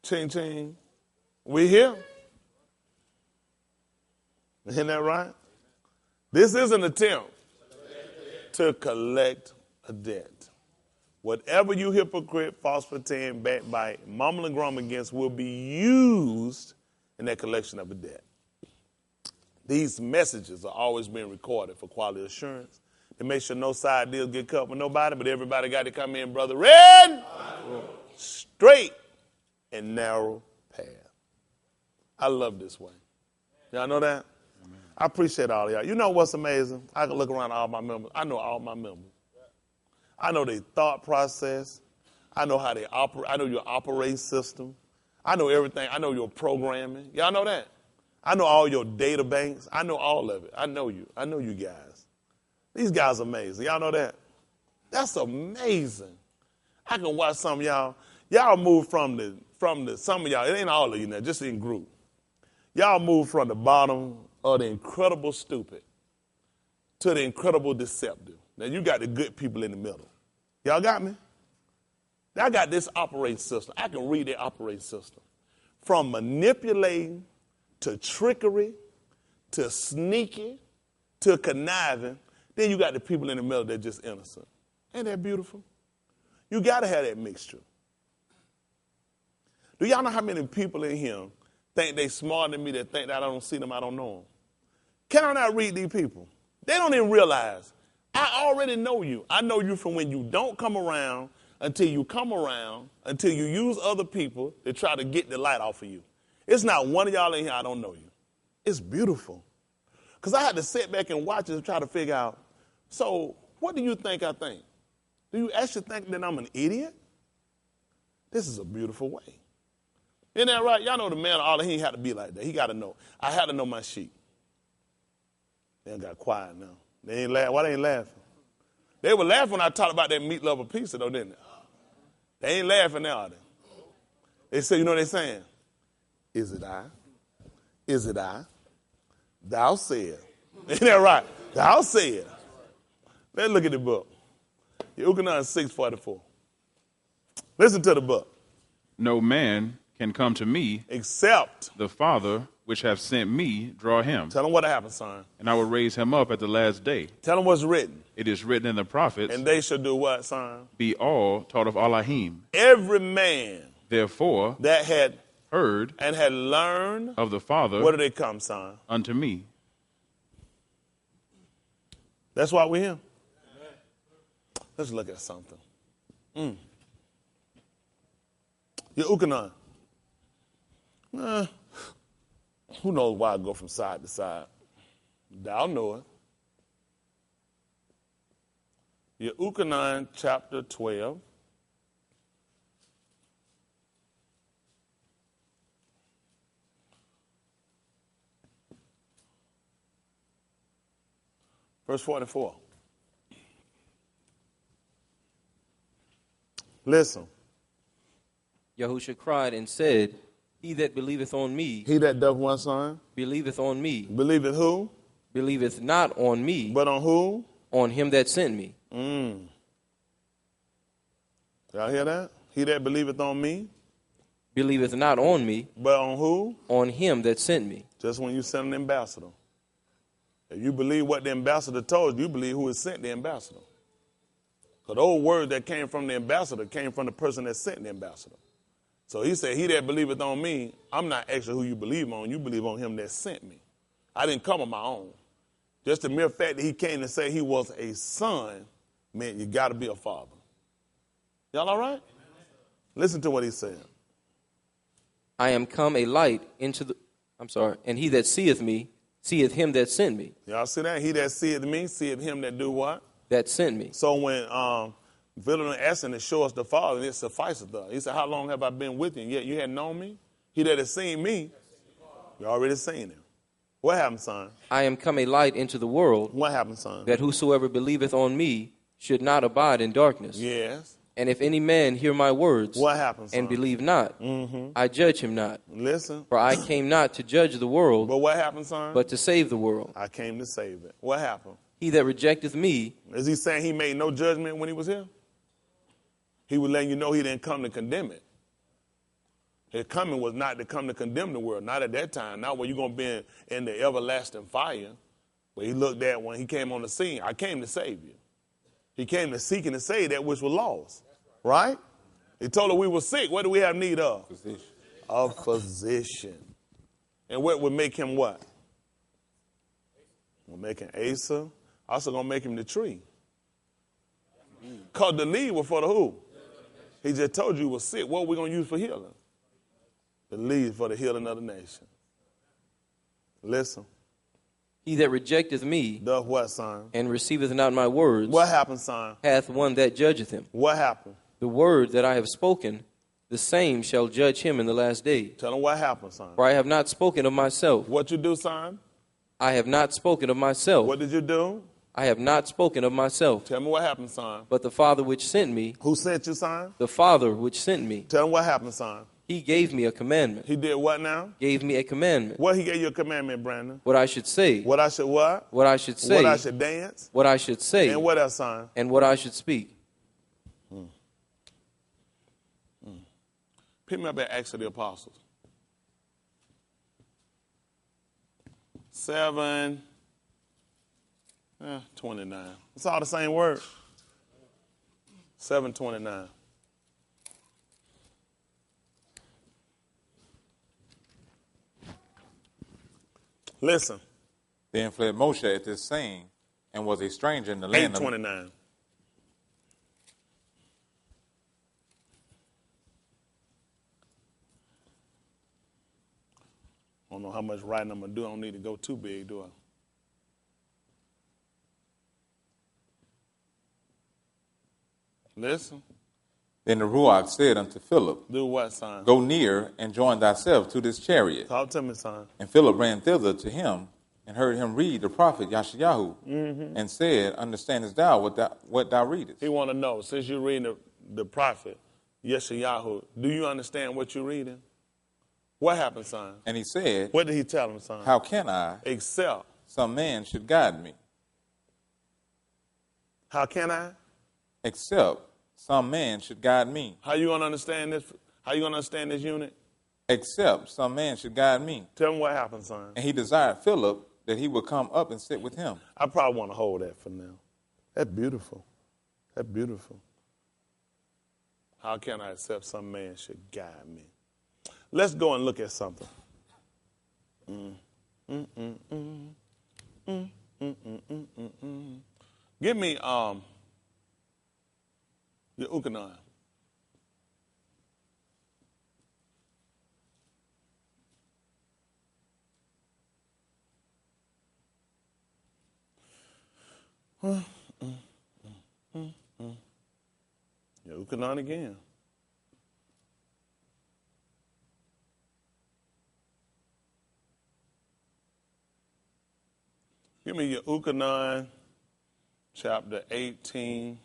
Ching, ching. We here. Isn't that right? This is an attempt to collect a debt. Whatever you hypocrite, false pretend, backbite, mumble and grumble against will be used in that collection of a debt. These messages are always being recorded for quality assurance. To make sure no side deals get cut with nobody, but everybody got to come in, brother. Red, straight, and narrow path. I love this way. Y'all know that? Amen. I appreciate all of y'all. You know what's amazing? I can look around all my members. I know all my members. I know their thought process. I know how they operate. I know your operating system. I know everything. I know your programming. Y'all know that? I know all your data banks. I know all of it. I know you. I know you guys. These guys are amazing. Y'all know that? That's amazing. I can watch some of y'all. Y'all move from the some of y'all, it ain't all of you now, just in group. Y'all move from the bottom of the incredible stupid to the incredible deceptive. Now you got the good people in the middle. Y'all got me? I got this operating system. I can read the operating system. From manipulating to trickery to sneaky to conniving. Then you got the people in the middle that are just innocent. Ain't that beautiful? You got to have that mixture. Do y'all know how many people in here think they smarter than me, that think that I don't see them, I don't know them? Can I not read these people? They don't even realize. I already know you. I know you from when you don't come around until you come around, until you use other people to try to get the light off of you. It's not one of y'all in here I don't know you. It's beautiful. Because I had to sit back and watch it and try to figure out, so what do you think I think? Do you actually think that I'm an idiot? This is a beautiful way. Isn't that right? Y'all know the man, all he had to be like that. He got to know. I had to know my sheep. They got quiet now. They ain't laughing. Why they ain't laughing? They were laughing when I talked about that meat lover pizza, though, didn't they? They ain't laughing now, are they? They say, you know what they're saying? Is it I? Is it I? Thou said. Ain't that right? Thou said. Let's look at the book. Yahusha 6:44. Listen to the book. No man can come to me except the Father which have sent me draw him. Tell him what happened, son. And I will raise him up at the last day. Tell him what's written. It is written in the prophets. And they shall do what, son? Be all taught of Elohim. Every man, therefore, that had heard and had learned of the Father, where did they come, son? Unto me. That's why we're here. Let's look at something. Yahusha. Who knows why I go from side to side? Thou knowest. Yahusha chapter 12. Verse 44. Listen. Yahusha cried and said, He that believeth on me. He that doth what, son? Believeth on me. Believeth who? Believeth not on me. But on who? On him that sent me. Y'all hear that? He that believeth on me. Believeth not on me. But on who? On him that sent me. Just when you send an ambassador. If you believe what the ambassador told you, believe who has sent the ambassador. Because those words that came from the ambassador came from the person that sent the ambassador. So he said, he that believeth on me, I'm not asking who you believe on. You believe on him that sent me. I didn't come on my own. Just the mere fact that he came to say he was a son meant you got to be a father. Y'all all right? Listen to what he said. I am come a light into the, and he that seeth me, seeth him that sent me. Y'all see that? He that seeth me, seeth him that do what? That sent me. So when Philip asked him to show us the Father, it sufficeth us. He said, how long have I been with you, and yet you hadn't known me? He that has seen me, you already seen him. What happened, son? I am come a light into the world. What happened, son? That whosoever believeth on me should not abide in darkness. Yes. And if any man hear my words, what happens, and believe not, I judge him not. Listen. For I came not to judge the world, but what happened, son? But to save the world. I came to save it. What happened? He that rejecteth me. Is he saying he made no judgment when he was here? He was letting you know he didn't come to condemn it. His coming was not to come to condemn the world, not at that time, not when you're going to be in the everlasting fire. But he looked at when he came on the scene, I came to save you. He came to seek and to save that which was lost, right? He told her we were sick. What do we have need of? Physician. A physician. And what would make him what? We'll make him Asa. Also going to make him the tree. Because the lead was for the who? He just told you he was sick. What are we going to use for healing? The lead for the healing of the nation. Listen. He that rejecteth me Does what, son? and receiveth not my words What happened, son? hath one that judgeth him. What happened? The word that I have spoken, the same shall judge him in the last day. Tell him what happened, son. For I have not spoken of myself. What you do, son? I have not spoken of myself. What did you do? I have not spoken of myself. Tell me what happened, son. But the Father which sent me, Who sent you, son? the Father which sent me, Tell him what happened, son. he gave me a commandment. He did what now? Gave me a commandment. What he gave you a commandment, Brandon? What I should say. What I should what? What I should say. What I should dance? What I should say. And what else, son? And what I should speak. Pick me up at Acts of the Apostles. 7:29. It's all the same word. 7:29. Listen. Then fled Moshe at this saying, and was a stranger in the land 8:29. I don't know how much writing I'm going to do. I don't need to go too big, do I? Listen. Then the Ruach said unto Philip, Do what, son? Go near and join thyself to this chariot. Talk to me, son. And Philip ran thither to him and heard him read the prophet Yeshayahu, and said, Understandest thou what thou readest? He want to know, since you're reading the prophet Yeshayahu, do you understand what you're reading? What happened, son? And he said, What did he tell him, son? How can I, Except. some man should guide me? How can I? Except some man should guide me. How you going to understand this? How you going to understand this unit? Except some man should guide me. Tell him what happened, son. And he desired Philip that he would come up and sit with him. I probably want to hold that for now. That's beautiful. That's beautiful. How can I accept some man should guide me? Let's go and look at something. Give me your Ukanah. Your Ukanah again. Give me your Ukanah, chapter 18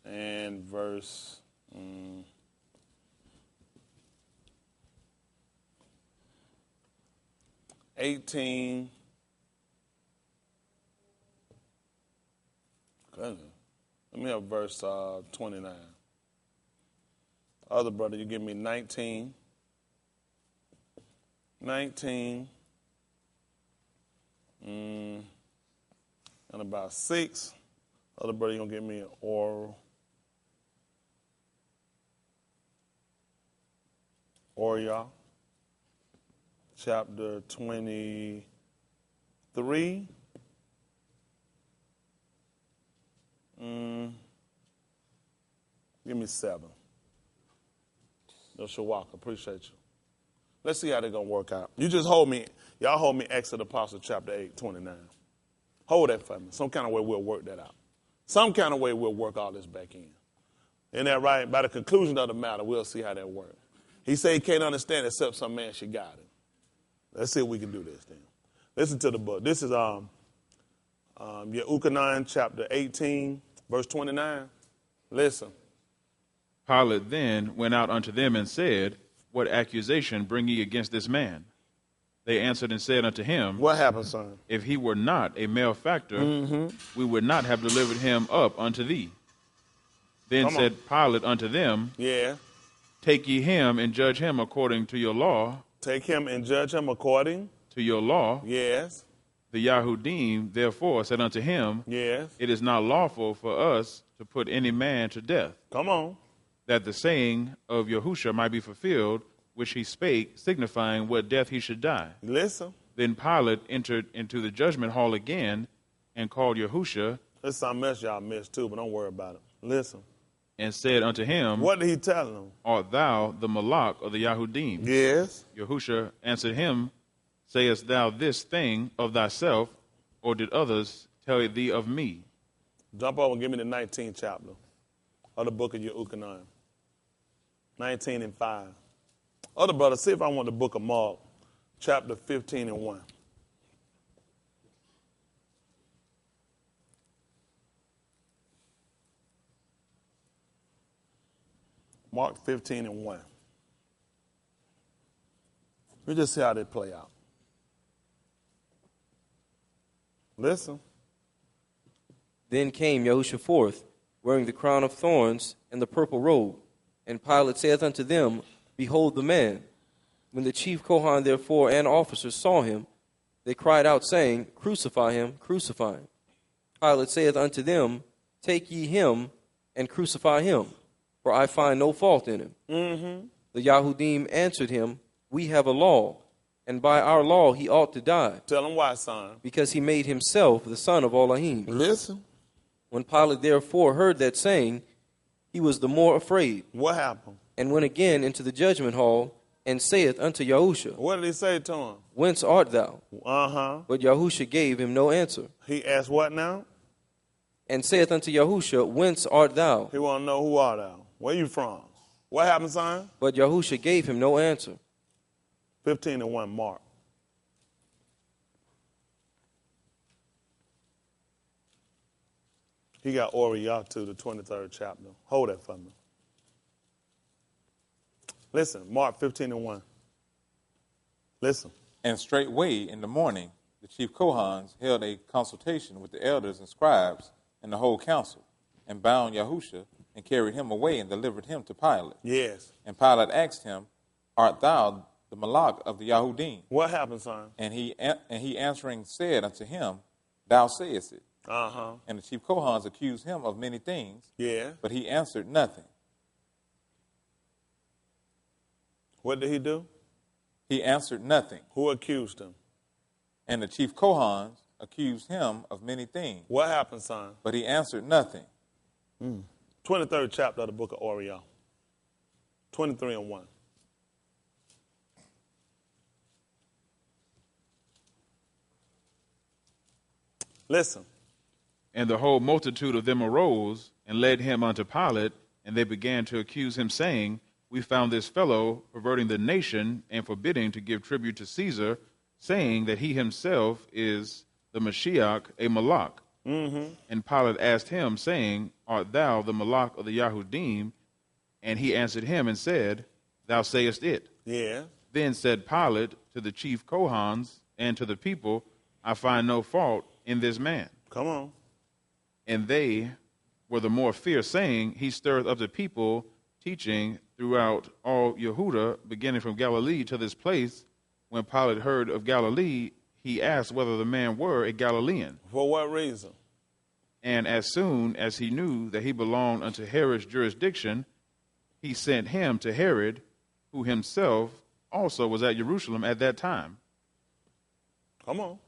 and verse 18. Let me have verse 29. Other brother, you give me 19. 19. And about 6. Other brother, you're going to give me an oral. Oria, chapter 23. Give me 7. Yahusha Walker, appreciate you. Let's see how they're going to work out. You just hold me. Y'all hold me Acts of the Apostles, chapter 8, 29. Hold that for me. Some kind of way we'll work that out. Some kind of way we'll work all this back in. Isn't that right? By the conclusion of the matter, we'll see how that works. He said he can't understand except some man should guide him. Let's see if we can do this then. Listen to the book. This is Yehukanan chapter 18, verse 29. Listen. Pilate then went out unto them and said, What accusation bring ye against this man? They answered and said unto him, What happened, son? If he were not a malefactor, we would not have delivered him up unto thee. Then said Pilate unto them, Yeah. Take ye him and judge him according to your law. Take him and judge him according To your law. Yes. The Yahudim therefore said unto him, Yes. It is not lawful for us to put any man to death, Come on. that the saying of Yahusha might be fulfilled, which he spake, signifying what death he should die. Listen. Then Pilate entered into the judgment hall again and called Yahusha There's something else y'all missed too, but don't worry about it. Listen. and said unto him, What did he tell them? Art thou the Malak of the Yahudim? Yes. Yahusha answered him, Sayest thou this thing of thyself, or did others tell thee of me? Jump over and give me the 19th chapter of the book of Yehukanan. 19 and 5. Other brother, see if I want the book of Mark, chapter 15 and 1. Mark 15 and 1. We just see how they play out. Listen. Then came Yahusha forth, wearing the crown of thorns and the purple robe. And Pilate saith unto them, Behold the man. When the chief Kohan therefore and officers saw him, they cried out, saying, Crucify him, crucify him. Pilate saith unto them, Take ye him and crucify him, for I find no fault in him. Mm-hmm. The Yahudim answered him, We have a law, and by our law he ought to die, Tell him why, son. because he made himself the son of Elohim. Listen. When Pilate therefore heard that saying, he was the more afraid, What happened? and went again into the judgment hall, and saith unto Yahusha, What did he say to him? Whence art thou? Uh-huh. But Yahusha gave him no answer, He asked what now? and saith unto Yahusha, Whence art thou? He want to know who are thou? Where you from? What happened, son? But Yahusha gave him no answer. 15 and 1, Mark. He got Oriah to the 23rd chapter. Hold that for me. Listen, Mark 15 and 1. Listen. And straightway in the morning, the chief Kohans held a consultation with the elders and scribes and the whole council, and bound Yahusha, and carried him away and delivered him to Pilate. Yes. And Pilate asked him, Art thou the Malak of the Yahudim? What happened, son? And he answering said unto him, Thou sayest it. Uh-huh. And the chief Kohans accused him of many things, Yeah. but he answered nothing. What did he do? He answered nothing. Who accused him? And the chief Kohans accused him of many things, What happened, son? but he answered nothing. 23rd chapter of the book of Oriah. 23 and 1. Listen. And the whole multitude of them arose and led him unto Pilate, and they began to accuse him, saying, We found this fellow perverting the nation and forbidding to give tribute to Caesar, saying that he himself is the Mashiach, a Malak. Mm-hmm. And Pilate asked him, saying, Art thou the Malak of the Yahudim? And he answered him and said, Thou sayest it. Yeah. Then said Pilate to the chief Kohans and to the people, I find no fault in this man. Come on. And they were the more fierce, saying, He stirreth up the people, teaching throughout all Yehuda, beginning from Galilee to this place. When Pilate heard of Galilee, he asked whether the man were a Galilean. For what reason? And as soon as he knew that he belonged unto Herod's jurisdiction, he sent him to Herod, who himself also was at Jerusalem at that time. Come on.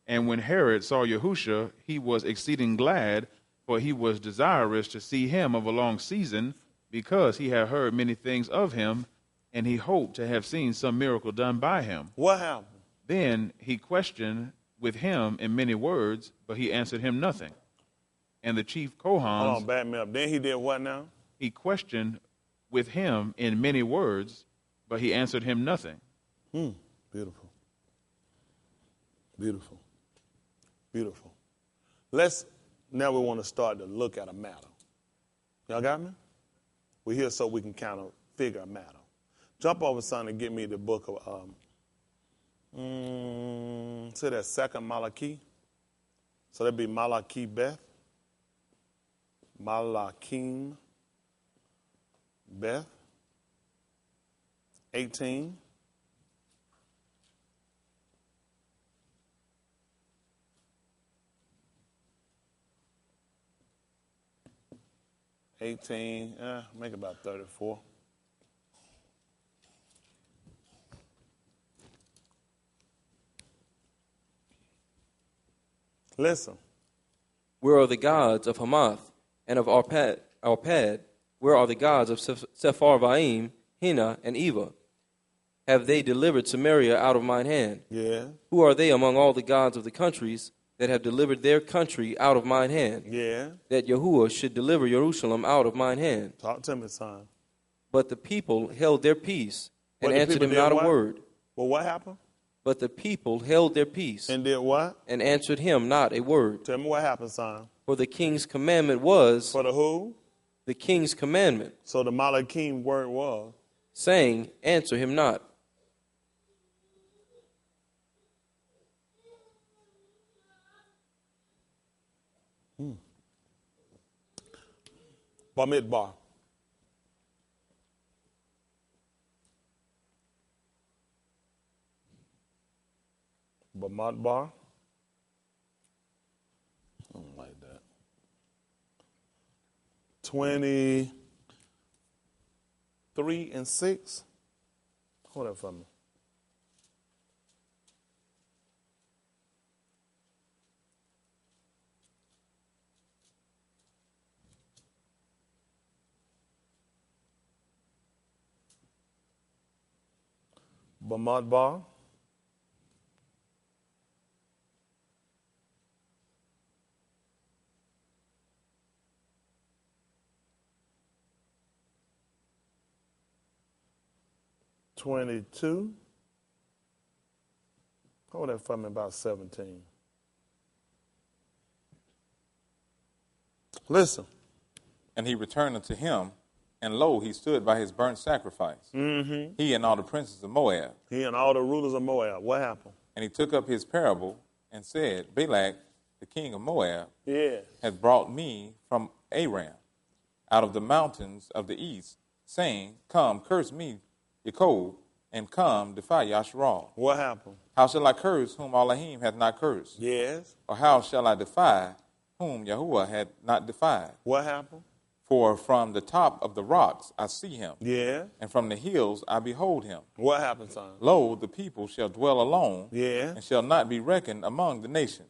And when Herod saw Yahusha, he was exceeding glad, for he was desirous to see him of a long season, because he had heard many things of him, and he hoped to have seen some miracle done by him. What happened? Then he questioned with him in many words, but he answered him nothing. And the chief Hold Kohans, on, back me up. Then he did what now? he questioned with him in many words, but he answered him nothing. Beautiful. Beautiful. Beautiful. Now we want to start to look at a matter. Y'all got me? We're here so we can kind of figure a matter. Jump over, son, and get me the book of, say that second Malachi. So that'd be Malachi Beth. Malachim Beth. 18. Make it about 34. Listen. Where are the gods of Hamath and of Arpad? Where are the gods of Sepharvaim, Hena, and Eva? Have they delivered Samaria out of mine hand? Yeah. Who are they among all the gods of the countries that have delivered their country out of mine hand? Yeah. That Yahuwah should deliver Jerusalem out of mine hand. Talk to me, son. But the people held their peace and But the answered people him not did a what? word. Well, what happened? But the people held their peace And did what? and answered him not a word. Tell me what happened, son. For the king's commandment was, For the who? the king's commandment, So the Malachim word was. saying, answer him not. Bamidbar. Bamidbar. I don't like that. 23 and 6. Hold that for me. Bamidbar. (22). Hold that for me, about 17. Listen. And he returned unto him, and lo, he stood by his burnt sacrifice, he and all the princes of Moab. He and all the rulers of Moab. What happened? And he took up his parable and said, Balak, the king of Moab, Yes. hath brought me from Aram, out of the mountains of the east, saying, Come, curse me, Jacob, and come, defy Yasharal. What happened? How shall I curse whom Elohim hath not cursed? Yes. Or how shall I defy whom Yahuwah hath not defied? What happened? For from the top of the rocks I see him, Yeah. and from the hills I behold him. What happened, son? Lo, the people shall dwell alone, Yeah. and shall not be reckoned among the nations.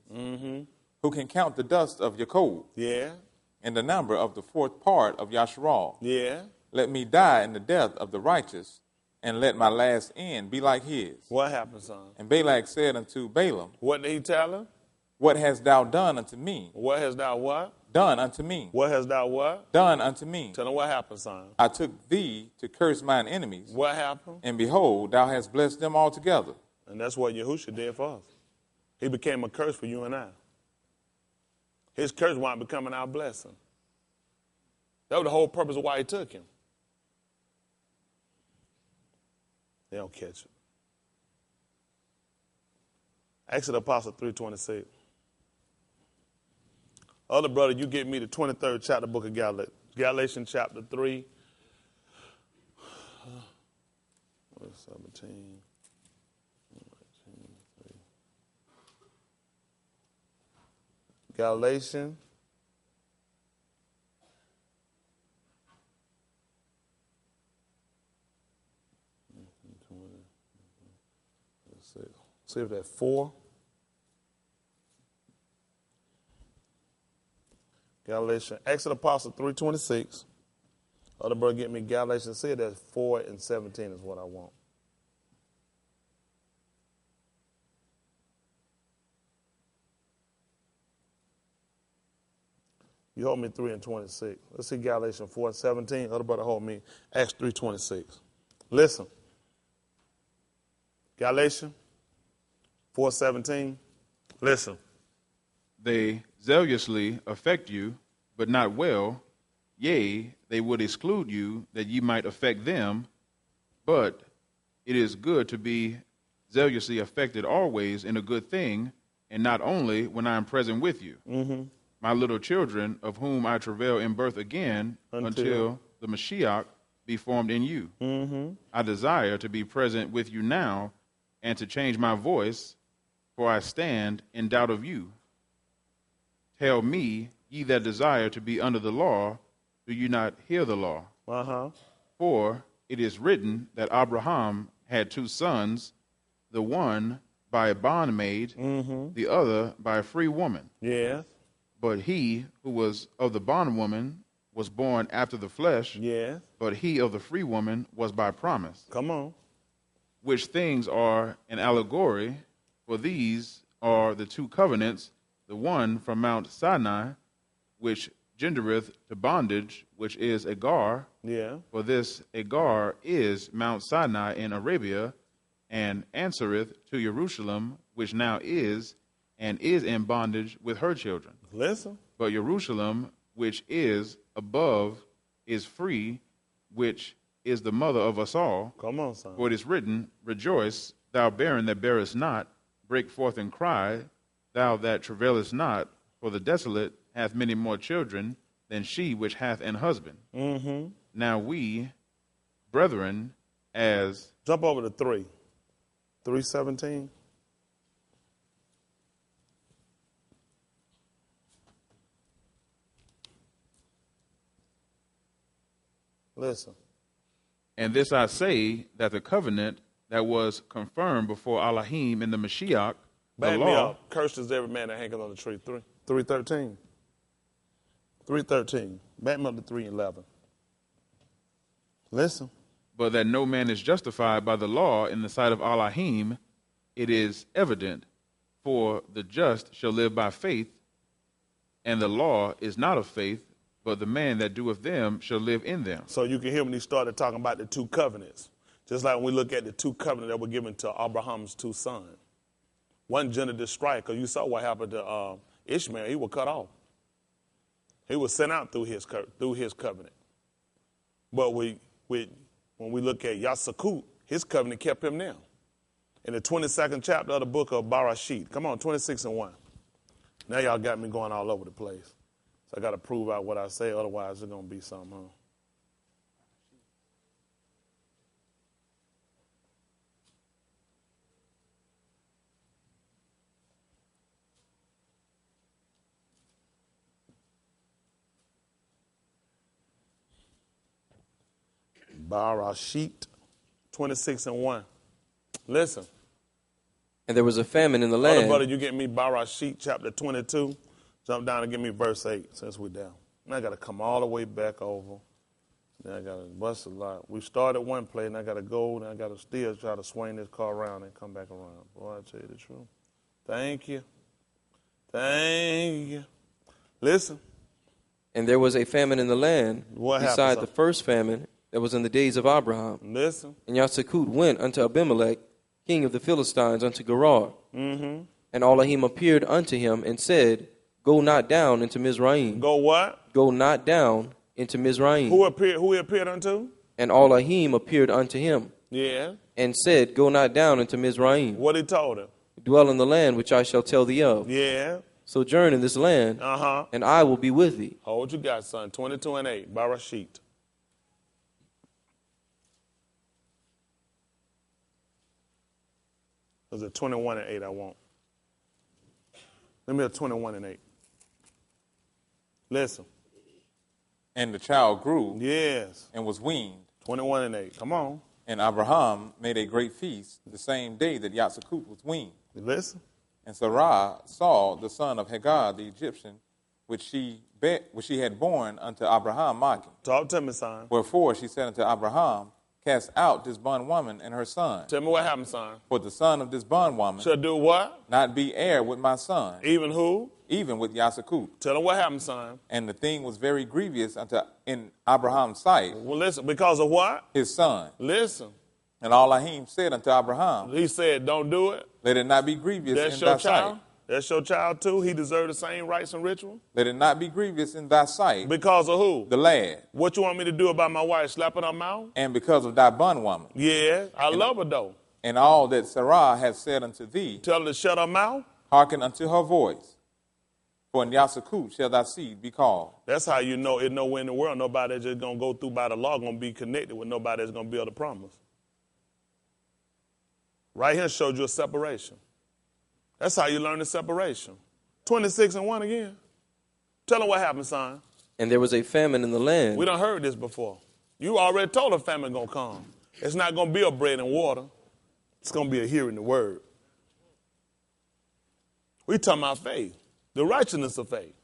Who can count the dust of Jacob, Yeah. and the number of the fourth part of Yasharal? Yeah. Let me die in the death of the righteous, and let my last end be like his. What happened, son? And Balak said unto Balaam, What did he tell him? What hast thou done unto me? What has thou what? Done unto me. What has thou what? Done unto me. Tell him what happened, son. I took thee to curse mine enemies, What happened? and behold, thou hast blessed them altogether. And that's what Yahusha did for us. He became a curse for you and I. His curse wound up becoming our blessing. That was the whole purpose of why he took him. They don't catch it. Acts of the Apostle 3:26. Other brother, you get me the 23rd chapter, book of Galatians chapter 3. 17. Galatians. See if that's 4. Galatians, Acts of the Apostle 3:26. Other brother, get me Galatians. See if that's 4 and 17 is what I want. You hold me 3 and 26. Let's see Galatians 4 and 17. Other brother, hold me Acts 3:26. Listen. Galatians 4:17. Listen. They zealously affect you, but not well. Yea, they would exclude you, that ye might affect them. But it is good to be zealously affected always in a good thing, and not only when I am present with you. My little children, of whom I travail in birth again, until the Mashiach, be formed in you. I desire to be present with you now and to change my voice, for I stand in doubt of you. Tell me, ye that desire to be under the law, do you not hear the law? For it is written that Abraham had 2 sons, the one by a bondmaid, the other by a free woman. Yes. But he who was of the bondwoman was born after the flesh, Yes. but he of the free woman was by promise. Come on. Which things are an allegory, for these are the 2 covenants, the one from Mount Sinai, which gendereth to bondage, which is Agar. Yeah. For this Agar is Mount Sinai in Arabia, and answereth to Jerusalem, which now is, and is in bondage with her children. Listen. But Jerusalem, which is above, is free, which is the mother of us all. Come on, son. For it is written, Rejoice, thou barren that bearest not, break forth and cry, thou that travailest not, for the desolate hath many more children than she which hath an husband. Now we, brethren, as... Jump over to 3. 3:17. Listen. And this I say, that the covenant that was confirmed before Elohim in the Mashiach, the Back me law... up. Cursed is every man that hangeth on the tree. 3:13. 3:13. Back me up to 3:11. Listen. But that no man is justified by the law in the sight of Elohim, it is evident, for the just shall live by faith, and the law is not of faith, but the man that doeth them shall live in them. So you can hear when he started talking about the 2 covenants. Just like when we look at the 2 covenants that were given to Abraham's 2 sons. One gender to strike, because you saw what happened to Ishmael. He was cut off. He was sent out through his covenant. But when we look at Yahusha, his covenant kept him now. In the 22nd chapter of the book of Barashit. Come on, 26:1. Now y'all got me going all over the place. So I got to prove out what I say, otherwise it's going to be something, huh? Barashit 26:1. Listen. And there was a famine in the land. Brother, you get me Barashit chapter 22. Jump down and give me verse 8 since we're down. Now I got to come all the way back over. Then I got to bust a lot. We started one place, and I got to go, and I got to still try to swing this car around and come back around. Boy, I tell you the truth. Thank you. Thank you. Listen. And there was a famine in the land What beside happened, the first famine that was in the days of Abraham. Listen. And Yahusha went unto Abimelech, king of the Philistines, unto Gerar. And Elohim appeared unto him and said, Go not down into Mizraim. Go what? Go not down into Mizraim. Who he appeared unto? And Elohim appeared unto him. Yeah. And said, Go not down into Mizraim. What he told him? Dwell in the land which I shall tell thee of. Yeah. Sojourn in this land, and I will be with thee. Hold you got, son. 22:8. Barashit. Was it 21:8 I want? Let me have 21:8. Listen. And the child grew Yes. and was weaned. 21:8. Come on. And Abraham made a great feast the same day that Yahusha was weaned. Listen. And Sarah saw the son of Hagar, the Egyptian, which she had born unto Abraham, mocking. Talk to me, son. Wherefore she said unto Abraham, Cast out this bondwoman and her son. Tell me what happened, son. For the son of this bondwoman Shall do what? not be heir with my son, Even who? even with Yahusha. Tell him what happened, son. And the thing was very grievous in Abraham's sight, Well, listen. Because of what? his son. Listen. And Elohim said unto Abraham, He said, don't do it. Let it not be grievous That's in your thy child. sight. That's your child, too. He deserved the same rights and ritual. Let it not be grievous in thy sight, Because of who? the lad, What you want me to do about my wife slapping her mouth? and because of thy bondwoman, Yeah, I love her, though. and all that Sarah hath said unto thee, Tell her to shut her mouth. hearken unto her voice. For in Yahusha shall thy seed be called. That's how you know it's nowhere in the world nobody that's just going to go through by the law going to be connected with nobody that's going to build a promise. Right here showed you a separation. That's how you learn the separation. 26:1 again. Tell them what happened, son. And there was a famine in the land. We done heard this before. You already told a famine going to come. It's not going to be a bread and water. It's going to be a hearing the word. We talking about faith, the righteousness of faith.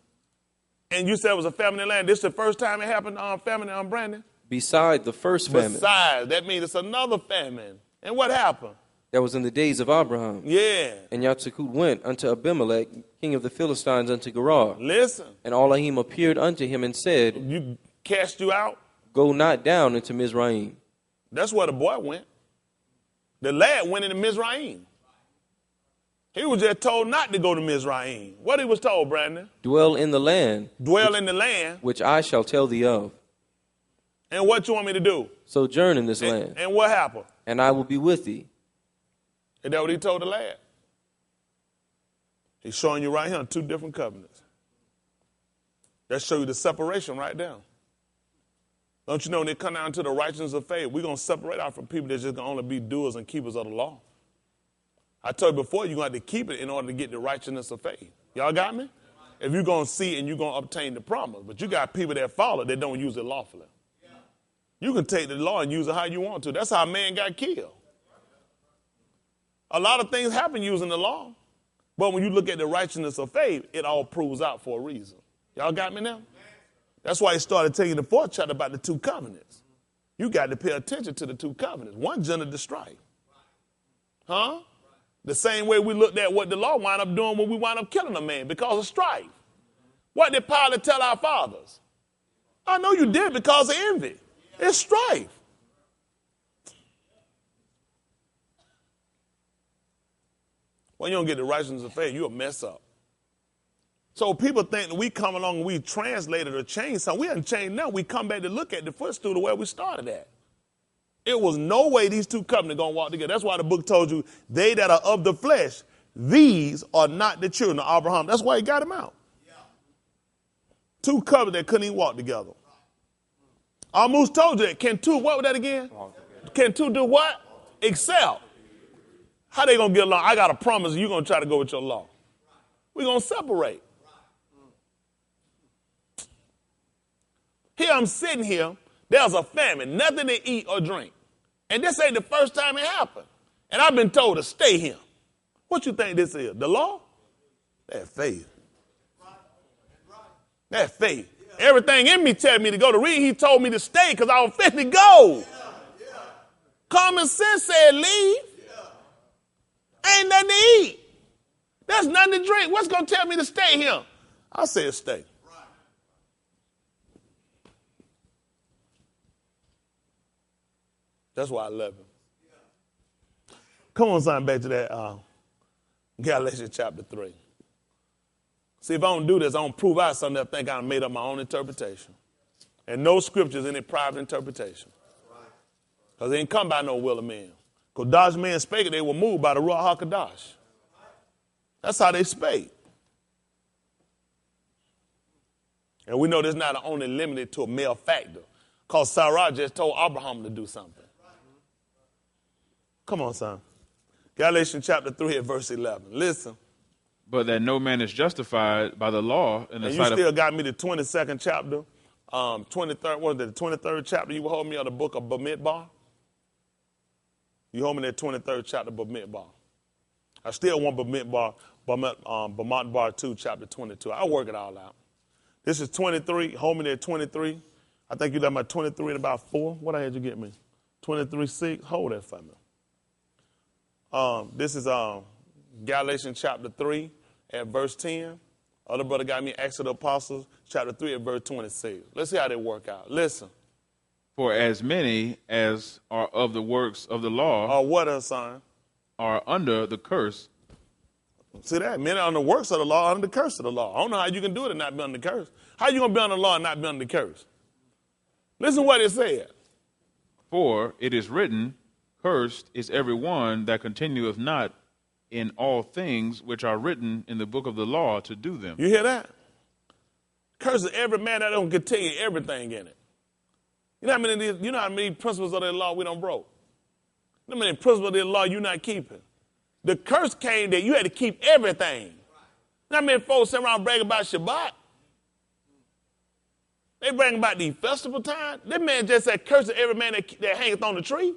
And you said it was a famine in the land. This is the first time it happened on famine on Brandon? Beside the first famine. Besides, that means it's another famine. And what happened? That was in the days of Abraham. Yeah. And Yahusha went unto Abimelech, king of the Philistines, unto Gerar. Listen. And Elohim appeared unto him and said, You cast you out? Go not down into Mizraim. That's where the boy went. The lad went into Mizraim. He was just told not to go to Mizraim. What he was told, Brandon? Dwell in the land. Dwell in the land. Which I shall tell thee of. And what you want me to do? Sojourn in this land. And what happened? And I will be with thee. And that's what he told the lad. He's showing you right here 2 different covenants. That show you the separation right there. Don't you know when they come down to the righteousness of faith, we're going to separate out from people that's just going to only be doers and keepers of the law. I told you before, you're going to have to keep it in order to get the righteousness of faith. Y'all got me? If you're going to see it and you're going to obtain the promise. But you got people that follow that don't use it lawfully. You can take the law and use it how you want to. That's how man got killed. A lot of things happen using the law. But when you look at the righteousness of faith, it all proves out for a reason. Y'all got me now? That's why he started telling you the 4th chapter about the 2 covenants. You got to pay attention to the 2 covenants. One gendered the strife. Huh? The same way we looked at what the law wound up doing when we wound up killing a man because of strife. What did Pilate tell our fathers? I know you did because of envy. It's strife. When you don't get the righteousness of faith, you'll mess up. So people think that we come along and we translated or changed something. We haven't changed nothing. We come back to look at the footstool to where we started at. It was no way these 2 covenants going to walk together. That's why the book told you, they that are of the flesh, these are not the children of Abraham. That's why he got them out. 2 covenants that couldn't even walk together. Almost told you that. Can 2, what was that again? Can 2 do what? Excel. How they going to get along? I got a promise you're going to try to go with your law. We're going to separate. Here I'm sitting here. There's a famine, nothing to eat or drink. And this ain't the first time it happened. And I've been told to stay here. What you think this is? The law? That's faith. That's faith. Everything in me tells me to go to read. He told me to stay because I was fit to go. Common sense said leave. Ain't nothing to eat. There's nothing to drink. What's going to tell me to stay here? I said stay. That's why I love him. Come on, son, back to that Galatians chapter 3. See, if I don't do this, I don't prove out something that I think I made up my own interpretation. And no scriptures in a private interpretation. Because they ain't come by no will of man. Because God's men spake it, they were moved by the Ruach HaKodesh. That's how they spake. And we know this not only limited to a male factor. Because Sarah just told Abraham to do something. Come on, son. Galatians chapter 3 at verse 11. Listen. But that no man is justified by the law in the sight of... You still got me the 22nd chapter, 23rd, what was it, the 23rd chapter you hold me of the book of Bamidbar? You hold me that 23rd chapter of Bamidbar. I still want Bamidbar 2, chapter 22. I'll work it all out. This is 23. Hold me there 23. I think you got my 23 and about 4. What I had you get me? 23:6. Hold that for me. This is Galatians chapter 3 at verse 10. Other brother got me Acts of the Apostles chapter 3 at verse 26. Let's see how they work out. Listen. For as many as are of the works of the law what a sign? Are under the curse. See that? Many are under the works of the law, under the curse of the law. I don't know how you can do it and not be under the curse. How you going to be under the law and not be under the curse? Listen what it said. For it is written, cursed is every one that continueth not in all things which are written in the book of the law to do them. You hear that? Curses every man that don't continue everything in it. You know how many principles of the law we don't broke? You know how many principles of the law you not keeping? The curse came that you had to keep everything. You know how many folks sit around bragging about Shabbat? They bragging about the festival time. That man just said, curse every man that hangeth on the tree.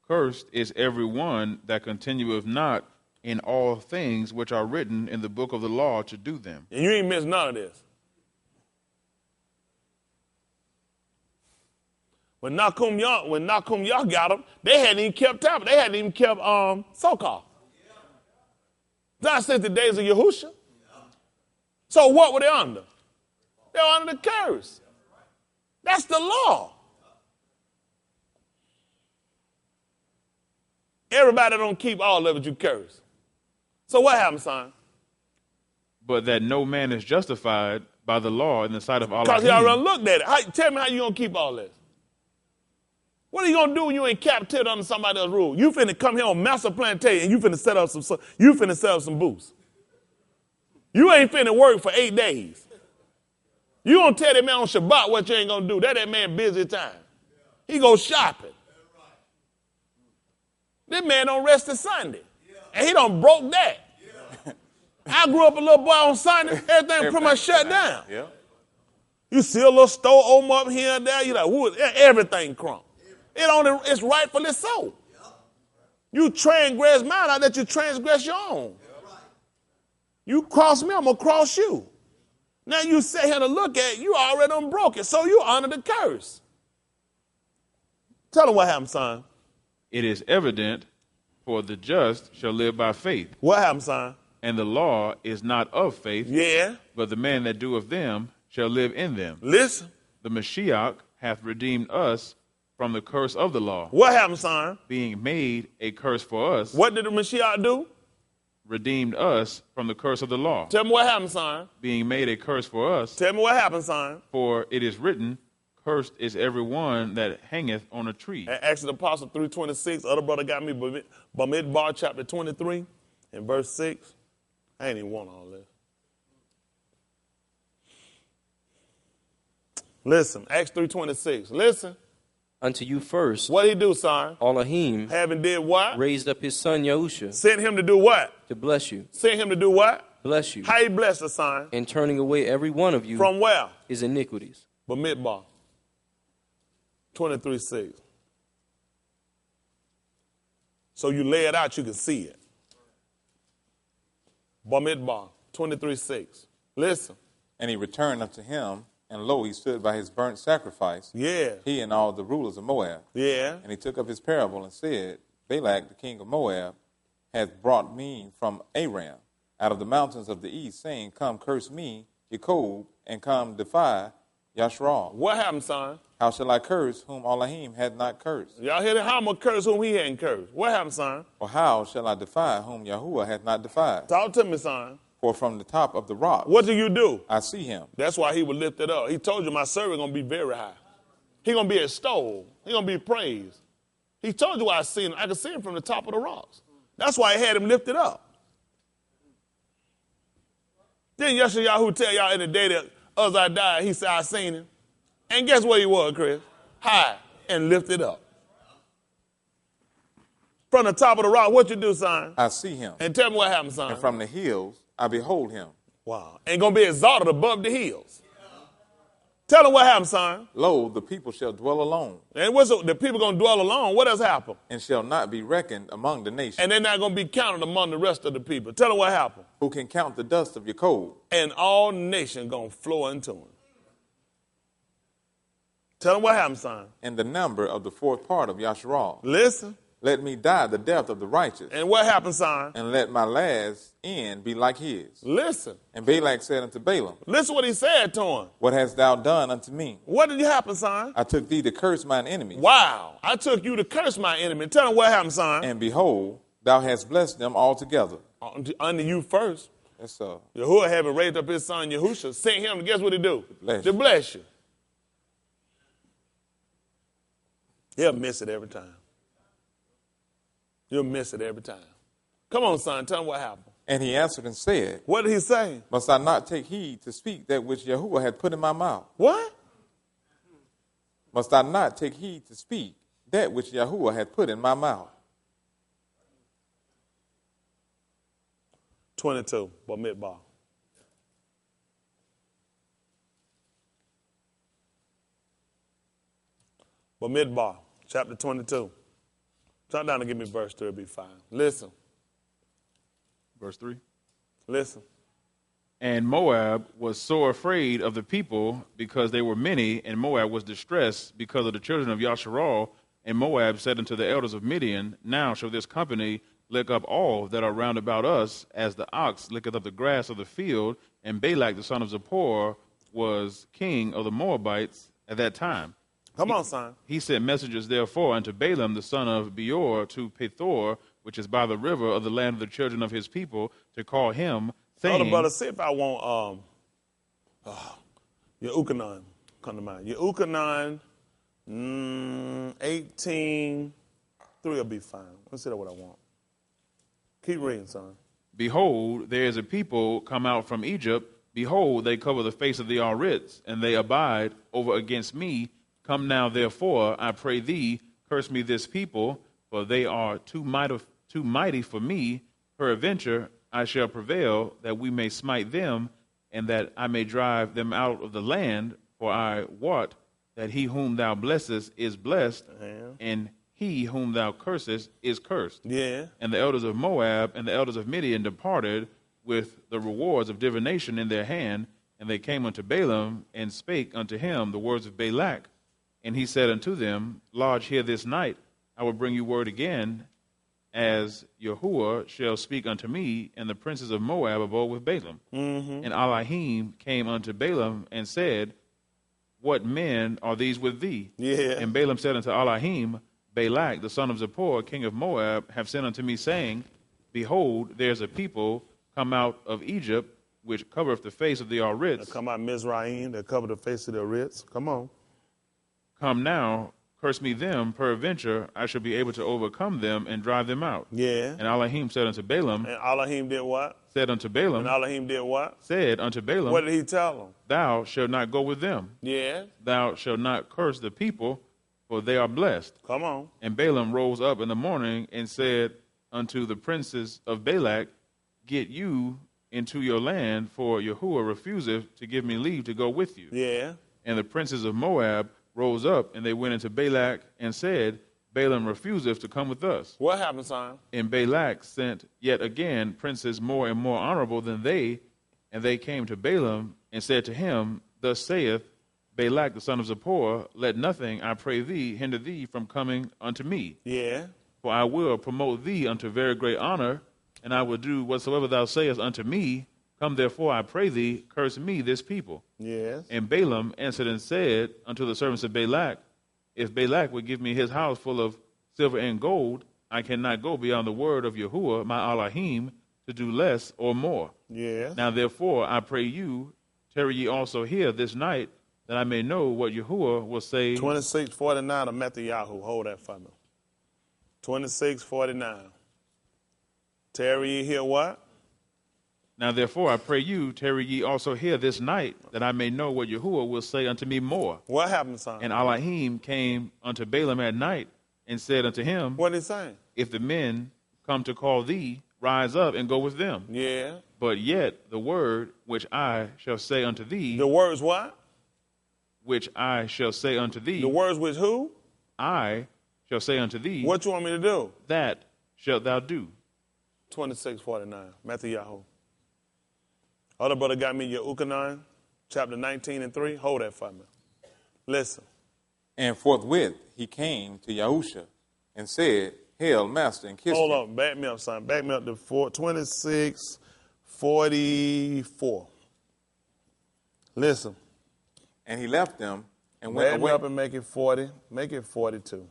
Cursed is every one that continueth not in all things which are written in the book of the law to do them. And you ain't missed none of this. When Nakum Yah got them, they hadn't even kept tablet. They hadn't even kept Sokah. Not since the days of Yahusha. So what were they under? They were under the curse. That's the law. Everybody don't keep all of it, you curse. So what happened, son? But that no man is justified by the law in the sight of Allah. Because he already looked at it. Tell me how you going to keep all this. What are you going to do when you in captivity under somebody else's rule? You finna come here on master plantation and you finna set up some booths. You ain't finna work for 8 days. You gonna tell that man on Shabbat what you ain't gonna do. That man busy time. He go shopping. This man don't rest a Sunday. And he done broke that. I grew up a little boy on Sunday. Everything pretty much shut down. Yeah. You see a little store open up here and there. You like, who is everything crump. It's rightfully so. You transgress mine, I let you transgress your own. You cross me, I'm going to cross you. Now you sit here to look at it, you already done broke it, so you under the curse. Tell them what happened, son. It is evident, for the just shall live by faith. What happened, son? And the law is not of faith, Yeah. but the man that doeth them shall live in them. Listen. The Mashiach hath redeemed us from the curse of the law, What happened, son? being made a curse for us, What did the Mashiach do? redeemed us from the curse of the law, Tell me what happened, son. being made a curse for us. Tell me what happened, son. For it is written, cursed is every one that hangeth on a tree. Acts of the Apostle 3:26. Other brother got me Bamidbar chapter 23 and verse 6. I ain't even want all this. Listen, Acts 3:26. Listen. Unto you first, What he do, son? Elohim Having did what? raised up his son Yahusha Sent him to do what? to bless you, Sent him to do what? bless you, How he blessed the son? and turning away every one of you From where? his iniquities. Bamidbar 23:6. So you lay it out, you can see it. Bamidbar 23:6. Listen. And he returned unto him, and lo, he stood by his burnt sacrifice, Yeah. he and all the rulers of Moab. Yeah. And he took up his parable and said, Balak, the king of Moab, hath brought me from Aram, out of the mountains of the east, saying, come curse me, Jacob, and come defy Yashral. What happened, son? How shall I curse whom Elohim had not cursed? Y'all hear that? How I'm going to curse whom he hadn't cursed? What happened, son? Or how shall I defy whom Yahuwah hath not defied? Talk to me, son. For from the top of the rock What do you do? I see him. That's why he would lift it up. He told you my servant going to be very high. He going to be extolled. He going to be praised. He told you I seen him. I could see him from the top of the rocks. That's why he had him lifted up. Then Yahusha tell y'all in the day that I died, he said I seen him. And guess where he was, Chris? High and lifted up. From the top of the rock, what you do, son? I see him. And tell me what happened, son. And from the hills I behold him. Wow. Ain't going to be exalted above the hills. Tell them what happened, son. Lo, the people shall dwell alone, And what's the people going to dwell alone? What else happened? and shall not be reckoned among the nations. And they're not going to be counted among the rest of the people. Tell them what happened. Who can count the dust of Jacob? And all nations going to flow into him. Tell them what happened, son. And the number of the fourth part of Yasharal. Listen. Let me die the death of the righteous, And what happened, son? and let my last end be like his. Listen. And Balak said unto Balaam, Listen what he said to him. what hast thou done unto me? What did happen, son? I took thee to curse mine enemies, Wow. I took you to curse my enemy. Tell him what happened, son. and behold, thou hast blessed them altogether. Under you first. That's Yahuwah having raised up his son Yahusha, sent him to guess what he do? bless To you. bless you. He'll miss it every time. You'll miss it every time. Come on, son. Tell him what happened. And he answered and said, What did he say? Must I not take heed to speak that which Yahuwah had put in my mouth? What? Must I not take heed to speak that which Yahuwah had put in my mouth? 22, Bamidbar. Bamidbar, chapter 22. Jump down and give me verse 3, it'll be fine. Listen. Verse 3. Listen. And Moab was so afraid of the people because they were many, and Moab was distressed because of the children of Yasharal. And Moab said unto the elders of Midian, Now shall this company lick up all that are round about us, as the ox licketh up the grass of the field. And Balak the son of Zippor was king of the Moabites at that time. Come on, son. He sent messengers therefore unto Balaam the son of Beor to Pethor, which is by the river of the land of the children of his people, to call him, saying, Elder brother, see if I want Yehukanan come to mind. Yehukanan 18:3 will be fine. Let's see what I want. Keep reading, son. Behold, there is a people come out from Egypt. Behold, they cover the face of the Arits, and they abide over against me. Come now, therefore, I pray thee, curse me this people, for they are too mighty for me. Peradventure, I shall prevail, that we may smite them, and that I may drive them out of the land. For I wot that he whom thou blessest is blessed, and he whom thou cursest is cursed. Yeah. And the elders of Moab and the elders of Midian departed with the rewards of divination in their hand, and they came unto Balaam and spake unto him the words of Balak. And he said unto them, Lodge here this night, I will bring you word again, as Yahuwah shall speak unto me. And the princes of Moab abode with Balaam. And Elohim came unto Balaam and said, What men are these with thee? Yeah. And Balaam said unto Elohim, Balak, the son of Zippor, king of Moab, have sent unto me, saying, Behold, there is a people come out of Egypt, which covereth the face of the Arits. They come out Mizraim, they cover the face of the Arits. Come on. Come now, curse me them, peradventure I shall be able to overcome them and drive them out. Yeah. And Elohim said unto Balaam, And Elohim did what? said unto Balaam, And Elohim did what? said unto Balaam, What did he tell them? Thou shalt not go with them. Yeah. Thou shalt not curse the people, for they are blessed. Come on. And Balaam rose up in the morning and said unto the princes of Balak, Get you into your land, for Yahuwah refuseth to give me leave to go with you. Yeah. And the princes of Moab rose up, and they went into Balak and said, Balaam refuseth to come with us. What happened, son? And Balak sent yet again princes more and more honorable than they, and they came to Balaam and said to him, Thus saith Balak the son of Zippor, Let nothing, I pray thee, hinder thee from coming unto me. Yeah. For I will promote thee unto very great honor, and I will do whatsoever thou sayest unto me. Come therefore, I pray thee, curse me this people. Yes. And Balaam answered and said unto the servants of Balak, If Balak would give me his house full of silver and gold, I cannot go beyond the word of Yahuwah, my Elohim, to do less or more. Yes. Now therefore, I pray you, tarry ye also here this night, that I may know what Yahuwah will say. 26:49 of Matthew. Hold that for me. 26:49. Tarry ye here what? Now therefore, I pray you, tarry ye also here this night, that I may know what Yahuwah will say unto me more. What happened, son? And Elohim came unto Balaam at night and said unto him, What did he say? If the men come to call thee, rise up and go with them. Yeah. But yet the word which I shall say unto thee, The words what? which I shall say unto thee, The words with who? I shall say unto thee, What you want me to do? that shalt thou do. 26:49. Matthew. Other brother got me Yehukanan, chapter 19:3. Hold that for me. Listen. And forthwith he came to Yahusha and said, Hail, master, and kissed Hold him. on. Back me up, son. Back me up to 26:44. Listen. And he left them and Back went me away. up and make it 40. Make it 42.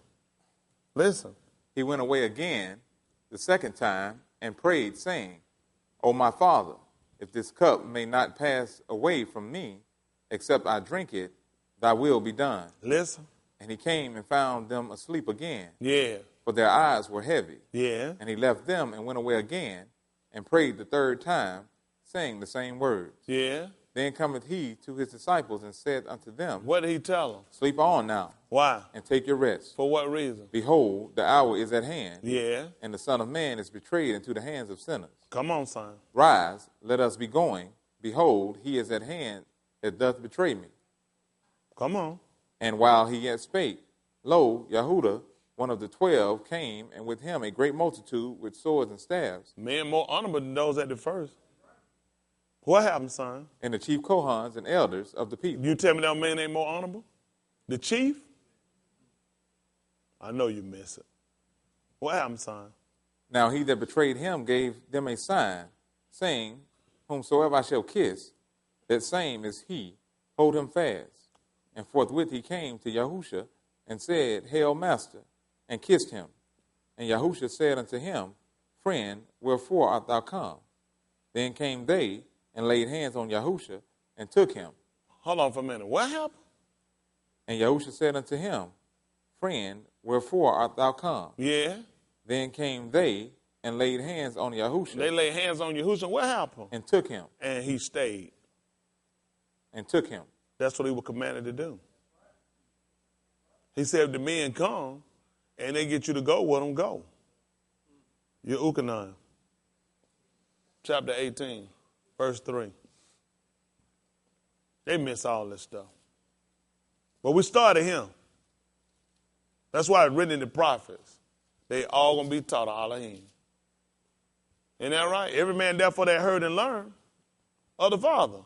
Listen. He went away again the second time and prayed, saying, O my father, if this cup may not pass away from me, except I drink it, thy will be done. Listen. And he came and found them asleep again, Yeah. for their eyes were heavy. Yeah. And he left them and went away again and prayed the third time, saying the same words. Yeah. Then cometh he to his disciples and said unto them, What did he tell them? Sleep on now, Why? and take your rest. For what reason? Behold, the hour is at hand, Yeah. and the Son of Man is betrayed into the hands of sinners. Come on, son. Rise, let us be going. Behold, he is at hand that doth betray me. Come on. And while he yet spake, lo, Yahusha, one of the 12, came, and with him a great multitude with swords and staves. Men more honorable than those at the first. What happened, son? And the chief Kohans and elders of the people. You tell me that man ain't more honorable? The chief? I know you miss it. What happened, son? Now he that betrayed him gave them a sign, saying, Whomsoever I shall kiss, that same is he. Hold him fast. And forthwith he came to Yahusha and said, Hail, Master, and kissed him. And Yahusha said unto him, Friend, wherefore art thou come? Then came they and laid hands on Yahusha and took him. Hold on for a minute. What happened? And Yahusha said unto him, Friend, wherefore art thou come? Yeah. Then came they and laid hands on Yahusha. They laid hands on Yahusha. What happened? And took him. And he stayed. And took him. That's what he was commanded to do. He said, if the men come and they get you to go with them, go. Yahushua, chapter 18, verse 3. They miss all this stuff. But we started him. That's why it's written in the prophets. They all going to be taught of Elohim. Isn't that right? Every man, therefore, that heard and learned of the Father.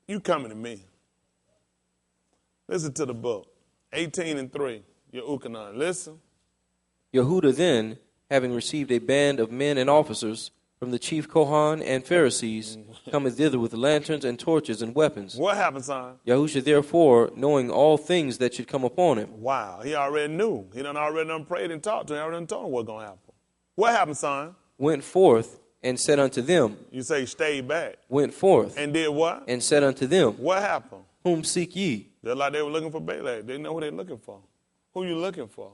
You coming to me. Listen to the book. 18 and 3. Yahushua. Listen. Yehuda then, having received a band of men and officers from the chief Kohan and Pharisees, cometh thither with lanterns and torches and weapons. What happened, son? Yahusha therefore, knowing all things that should come upon him. Wow, he already knew. He done already done prayed and talked to him. Already done told him what's going to happen. What happened, son? Went forth and said unto them. You say stayed back. Went forth And did what? and said unto them. What happened? Whom seek ye? Just like they were looking for Balaam. They know who they're looking for. Who you looking for?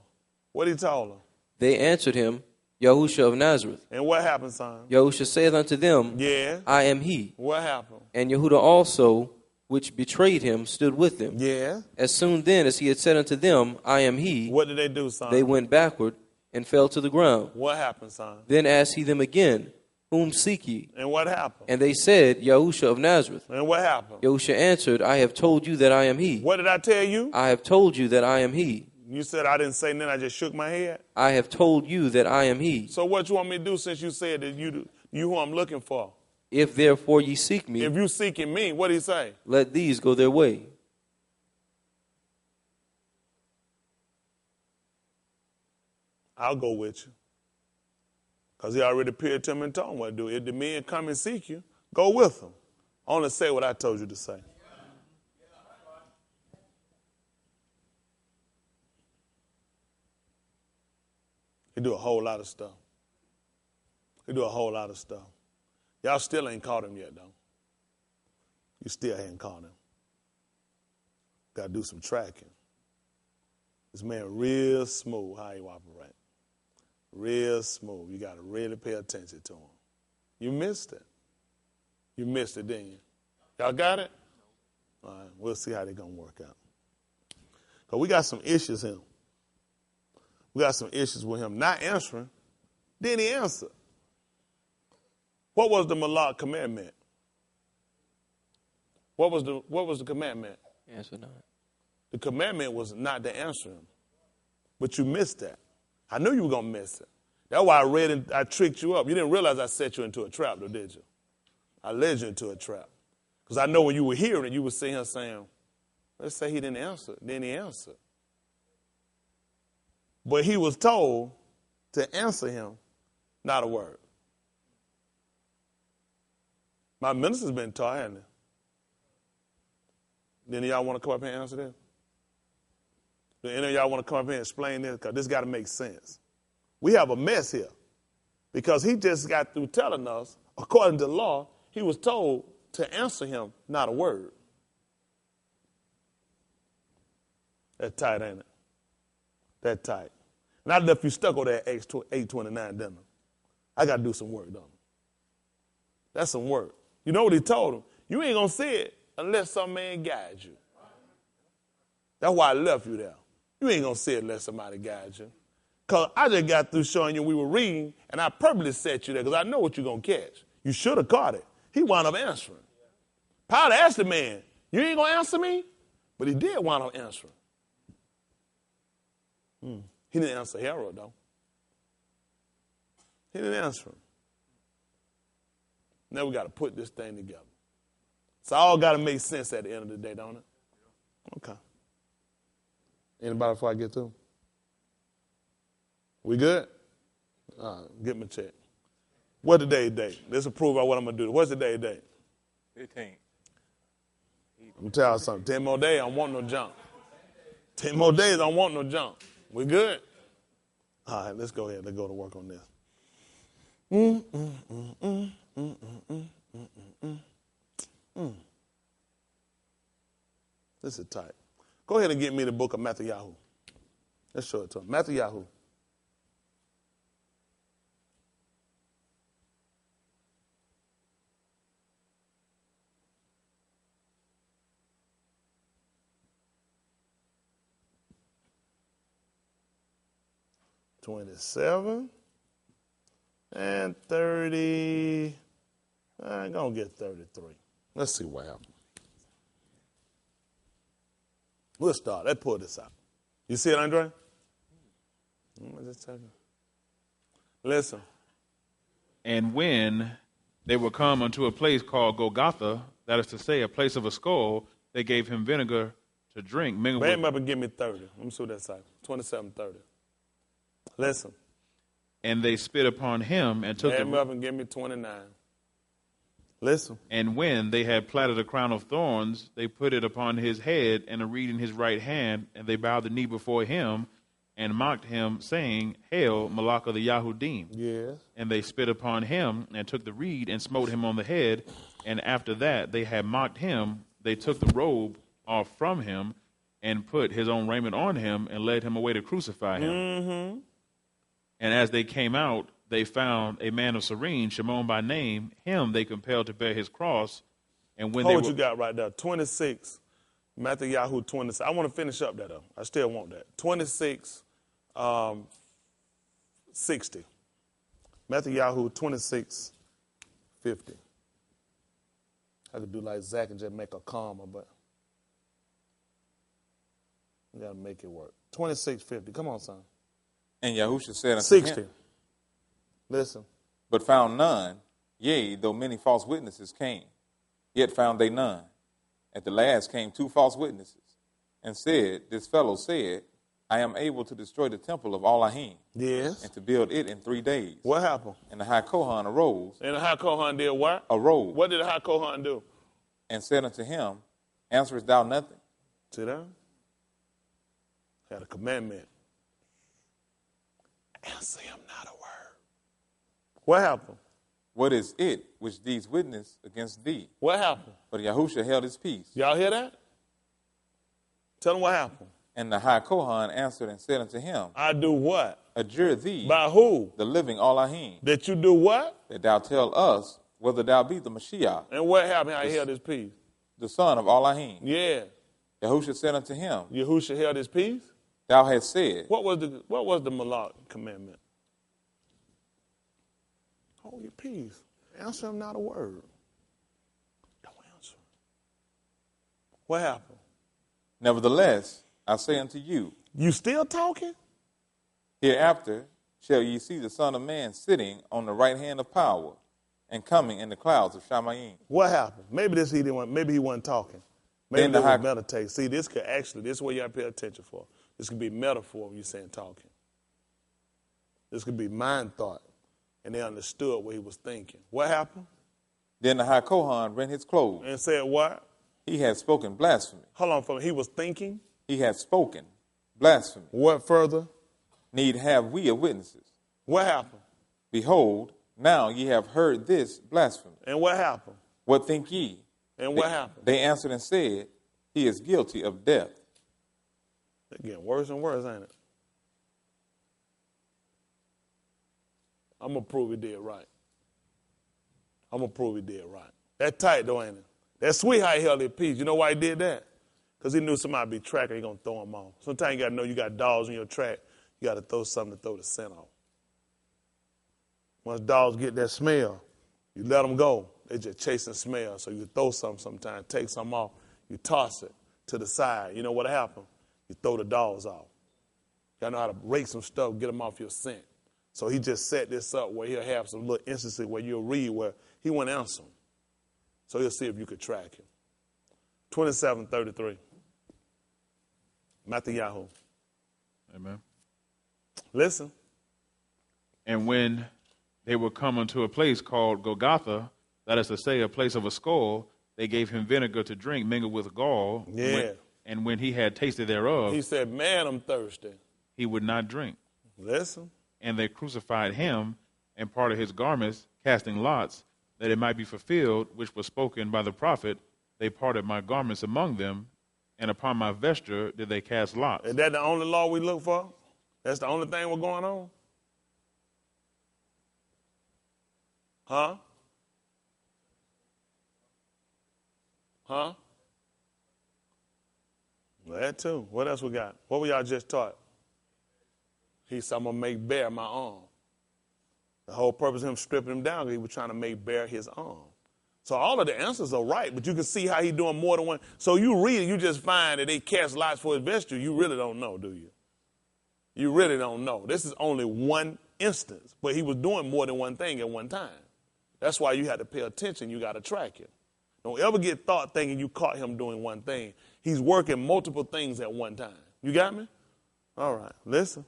What he told them? They answered him, Yahusha of Nazareth. And what happened, son? Yahusha saith unto them, Yeah. I am he. What happened? And Yehuda also, which betrayed him, stood with them. Yeah. As soon then as he had said unto them, I am he, What did they do, son? they went backward and fell to the ground. What happened, son? Then asked he them again, Whom seek ye? And what happened? And they said, Yahusha of Nazareth. And what happened? Yahusha answered, I have told you that I am he. What did I tell you? I have told you that I am he. You said I didn't say nothing. I just shook my head. I have told you that I am he. So what you want me to do since you said that you who I'm looking for? If therefore ye seek me, If you seeking me, what did he say? let these go their way. I'll go with you. Because he already appeared to him and told him what to do. If the men come and seek you, go with them. Only say what I told you to say. He do a whole lot of stuff. He do a whole lot of stuff. Y'all still ain't caught him yet, though. You still haven't caught him. Got to do some tracking. This man real smooth how he operate. Real smooth. You got to really pay attention to him. You missed it. You missed it, didn't you? Y'all got it? All right, we'll see how they're going to work out. Because we got some issues here. We got some issues with him not answering. Then he answered. What was the Malak commandment? What was the commandment? Answer not. The commandment was not to answer him. But you missed that. I knew you were going to miss it. That's why I read and I tricked you up. You didn't realize I set you into a trap, though, did you? I led you into a trap. Because I know when you were hearing it, you were sitting here saying, let's say he didn't answer. Then he answered. But he was told to answer him, not a word. My minister's been taught, hasn't he? Any of y'all want to come up here and answer this? Do any of y'all want to come up here and explain this? Because this got to make sense. We have a mess here. Because he just got through telling us, according to law, he was told to answer him, not a word. That's tight, ain't it? That tight. And I left you stuck on that 829, didn't I? I got to do some work, don't I? That's some work. You know what he told him? You ain't going to see it unless some man guides you. That's why I left you there. You ain't going to see it unless somebody guides you. Because I just got through showing you we were reading, and I purposely set you there because I know what you're going to catch. You should have caught it. He wound up answering. Pilate asked the man, you ain't going to answer me? But he did wind up answering. He didn't answer Herod, though. He didn't answer him. Now we got to put this thing together. It's all got to make sense at the end of the day, don't it? Okay. Anybody before I get through? We good? Get my check. What today's date? Let's approve of what I'm going to do. What's today's date? 15. I'm going to tell you something. 10 more days, I don't want no junk. 10 more days, I don't want no junk. We good? All right, let's go ahead. Let's go to work on this. This is tight. Go ahead and get me the book of Matthew. Let's show it to him. Matthew. $27 and 30. I'm going to get 33. Let's see what happens. We'll start. Let's pull this out. You see it, Andre? Listen. And when they were come unto a place called Golgotha, that is to say, a place of a skull, they gave him vinegar to drink. Bring him up and give me 30. Let me see what that's like. 27:30. Listen. And they spit upon him and took him up and give me 29. Listen. And when they had platted a crown of thorns, they put it upon his head and a reed in his right hand, and they bowed the knee before him and mocked him, saying, Hail, Malach of the Yahudim. Yes. And they spit upon him and took the reed and smote him on the head. And after that they had mocked him, they took the robe off from him and put his own raiment on him and led him away to crucify him. Mm-hmm. And as they came out, they found a man of Cyrene, Shimon by name. Him they compelled to bear his cross. And when what you got right there? 26, Matthew 26. I want to finish up that, though. I still want that. 26, 60. Matthew 26, 50. I could do like Zach and just make a comma, but you got to make it work. 26:50. Come on, son. And Yahusha said unto 60. him, Listen. but found none, yea, though many false witnesses came, yet found they none. At the last came 2 false witnesses, and said, This fellow said, I am able to destroy the temple of Elohim, Yes. and to build it in 3 days. What happened? And the high Kohan arose. And the high Kohan did what? Arose. What did the high Kohan do? And said unto him, Answerest thou nothing? See that? Had a commandment. Answer him not a word. What happened? What is it which these witness against thee? What happened? But Yahusha held his peace. Y'all hear that? Tell them what happened. And the high Kohan answered and said unto him, I do what? Adjure thee by who? The living Elohim. That you do what? That thou tell us whether thou be the Mashiach. And what happened? How he held his peace? The son of Elohim. Yeah. Yahusha said unto him, Yahusha held his peace? Thou hast said. What was the Malach commandment? Hold your peace. Answer him not a word. Don't answer. What happened? Nevertheless, I say unto you. You still talking? Hereafter shall ye see the Son of Man sitting on the right hand of power and coming in the clouds of Shamayim. What happened? Maybe he wasn't talking. Maybe they was meditating. See, this is what you got to pay attention for. This could be metaphor when you're saying talking. This could be mind thought. And they understood what he was thinking. What happened? Then the high Kohan rent his clothes. And said what? He had spoken blasphemy. Hold on for me. He was thinking? He had spoken blasphemy. What further? Need have we of witnesses. What happened? Behold, now ye have heard this blasphemy. And what happened? What think ye? And what happened? They answered and said, He is guilty of death. They're getting worse and worse, ain't it? I'm going to prove he did right. I'm going to prove he did right. That tight, though, ain't it? That sweet how he held his peace. You know why he did that? Because he knew somebody be tracking, he going to throw him off. Sometimes you got to know you got dogs in your track. You got to throw something to throw the scent off. Once dogs get that smell, you let them go. They just chasing smell. So you throw something sometimes, take something off. You toss it to the side. You know what happened? You throw the dogs off. You got to know how to rake some stuff, get them off your scent. So he just set this up where he'll have some little instances where you'll read where he won't answer them. So he'll see if you could track him. 27:33. Matthew. Amen. Listen. And when they were come unto a place called Golgotha, that is to say, a place of a skull, they gave him vinegar to drink mingled with gall. Yeah. And when he had tasted thereof, He said, man, I'm thirsty. he would not drink. Listen. And they crucified him and parted his garments, casting lots, that it might be fulfilled, which was spoken by the prophet, they parted my garments among them, and upon my vesture did they cast lots. Is that the only law we look for? That's the only thing we're going on? Huh? Huh? Well, that too. What else we got? What were y'all just taught? He said, I'm going to make bare my arm. The whole purpose of him stripping him down, he was trying to make bare his arm. So all of the answers are right, but you can see how he's doing more than one. So you read it, you just find that they cast lots for his vesture. You really don't know, do you? You really don't know. This is only one instance, but he was doing more than one thing at one time. That's why you had to pay attention. You got to track him. Don't ever get thought thinking you caught him doing one thing. He's working multiple things at one time. You got me? All right, listen.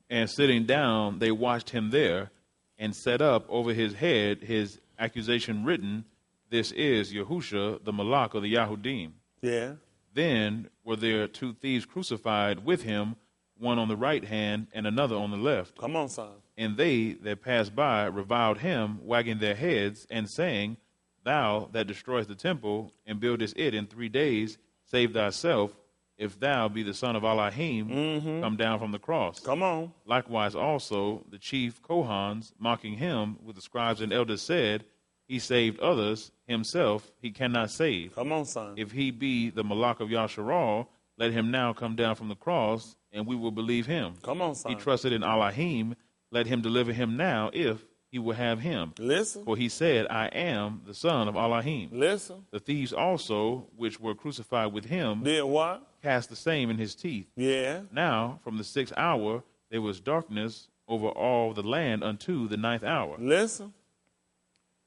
And sitting down, they watched him there and set up over his head his accusation written, this is Yahusha, the Malach of the Yahudim. Yeah. Then were there two thieves crucified with him, one on the right hand and another on the left. Come on, son. And they that passed by reviled him, wagging their heads, and saying, Thou that destroyest the temple and buildest it in 3 days, save thyself. If thou be the son of Elohim, come down from the cross. Come on. Likewise also the chief Kohans, mocking him with the scribes and elders, said, He saved others, himself he cannot save. Come on, son. If he be the Malach of Yasharal, let him now come down from the cross, and we will believe him. Come on, son. He trusted in Elohim, let him deliver him now, if he will have him. Listen. For he said, I am the son of Elohim. Listen. The thieves also, which were crucified with him, Did what? cast the same in his teeth. Yeah. Now, from the 6th hour, there was darkness over all the land unto the 9th hour. Listen.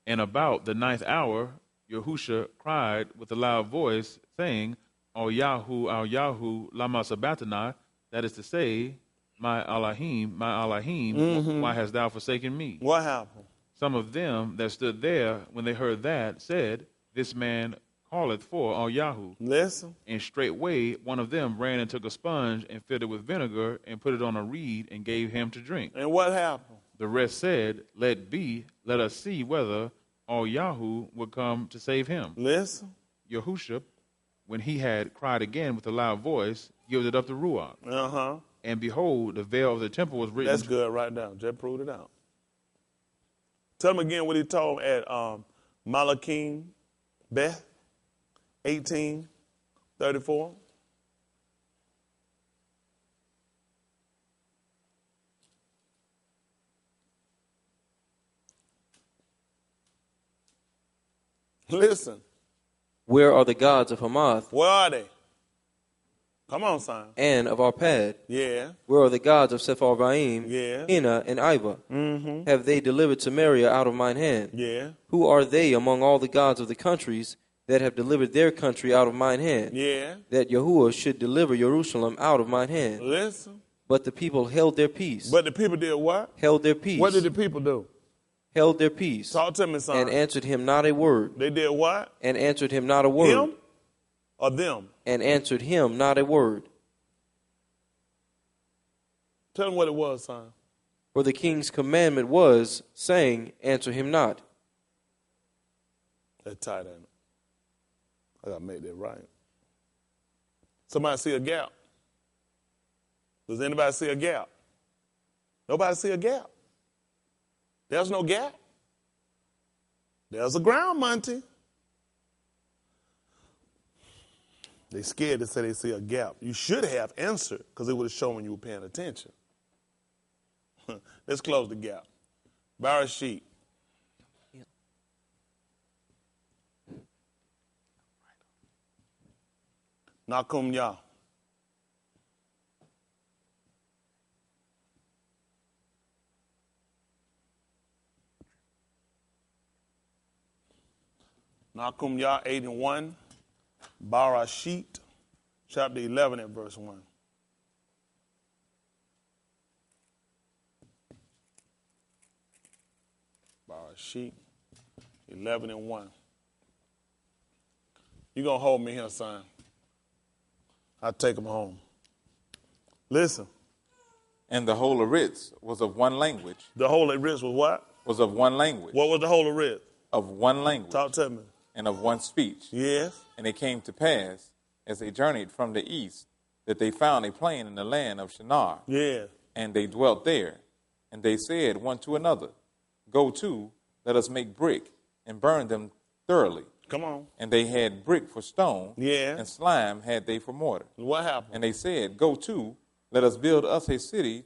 And about the 9th hour, Yahusha cried with a loud voice, saying, Al Yahu, lama sabachthani, that is to say, my Elohim, why hast thou forsaken me? What happened? Some of them that stood there, when they heard that, said, This man calleth for Al Yahu. Listen. And straightway one of them ran and took a sponge and filled it with vinegar and put it on a reed and gave him to drink. And what happened? The rest said, Let be, let us see whether Al Yahu would come to save him. Listen. Yahusha, when he had cried again with a loud voice, yielded up the Ruach. Uh-huh. And behold, the veil of the temple was written. That's good right now. Just proved it out. Tell him again what he told at Malachim Beth 18:34. Listen. Where are the gods of Hamath Where are they? Come on, son. and of Arpad? Yeah. Where are the gods of Sepharvaim, Yeah. Hena, and Iva? Mm-hmm. Have they delivered Samaria out of mine hand? Yeah. Who are they among all the gods of the countries that have delivered their country out of mine hand? Yeah. That Yahuwah should deliver Jerusalem out of mine hand. Listen. But the people held their peace. But the people did what? Held their peace. What did the people do? Held their peace. Talk to me, son. And answered him not a word. They did what? And answered him not a word. Him or them? And answered him not a word. Tell them what it was, son. For the king's commandment was, saying, Answer him not. That's tight, ain't it? I got to make that right. Somebody see a gap? Does anybody see a gap? Nobody see a gap? There's no gap. There's a ground, Monty. They scared to say they see a gap. You should have answered because it would have shown you were paying attention. Let's close the gap. Barashit. Nakum Yah. Nakum Yah 8 and 1. Barashit, chapter 11 and verse 1. Barashit 11 and 1. You're going to hold me here, son. I'll take him home. Listen. And the whole of Ritz was of one language. The whole of Ritz was what? Was of one language. What was the whole of Ritz? Of one language. Talk to me. And of one speech. Yes. And it came to pass, as they journeyed from the east, that they found a plain in the land of Shinar. Yeah. And they dwelt there. And they said one to another, Go to, let us make brick, and burn them thoroughly. Come on. And they had brick for stone, Yeah. and slime had they for mortar. What happened? And they said, Go to, let us build us a city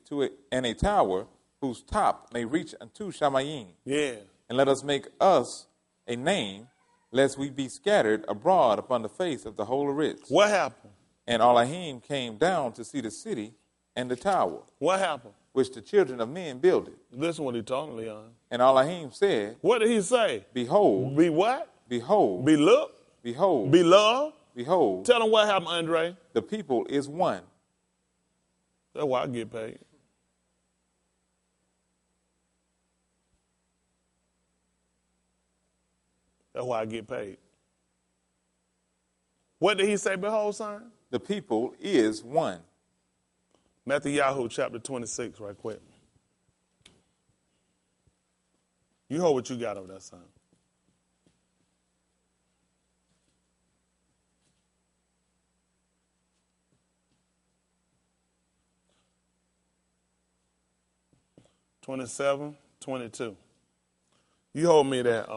and a tower whose top may reach unto Shamayim. Yeah. And let us make us a name, lest we be scattered abroad upon the face of the whole Ritz. What happened? And Elohim came down to see the city and the tower, What happened? which the children of men builded. Listen what he told me, Leon. And Elohim said, What did he say? Behold, Be what? behold, Be looked? behold, Be loved? behold, Tell them what happened, Andre. the people is one. That's why I get paid. That's why I get paid. What did he say, behold, son? The people is one. Matthew chapter 26, right quick. You hold what you got over there, son. (27, 22). You hold me that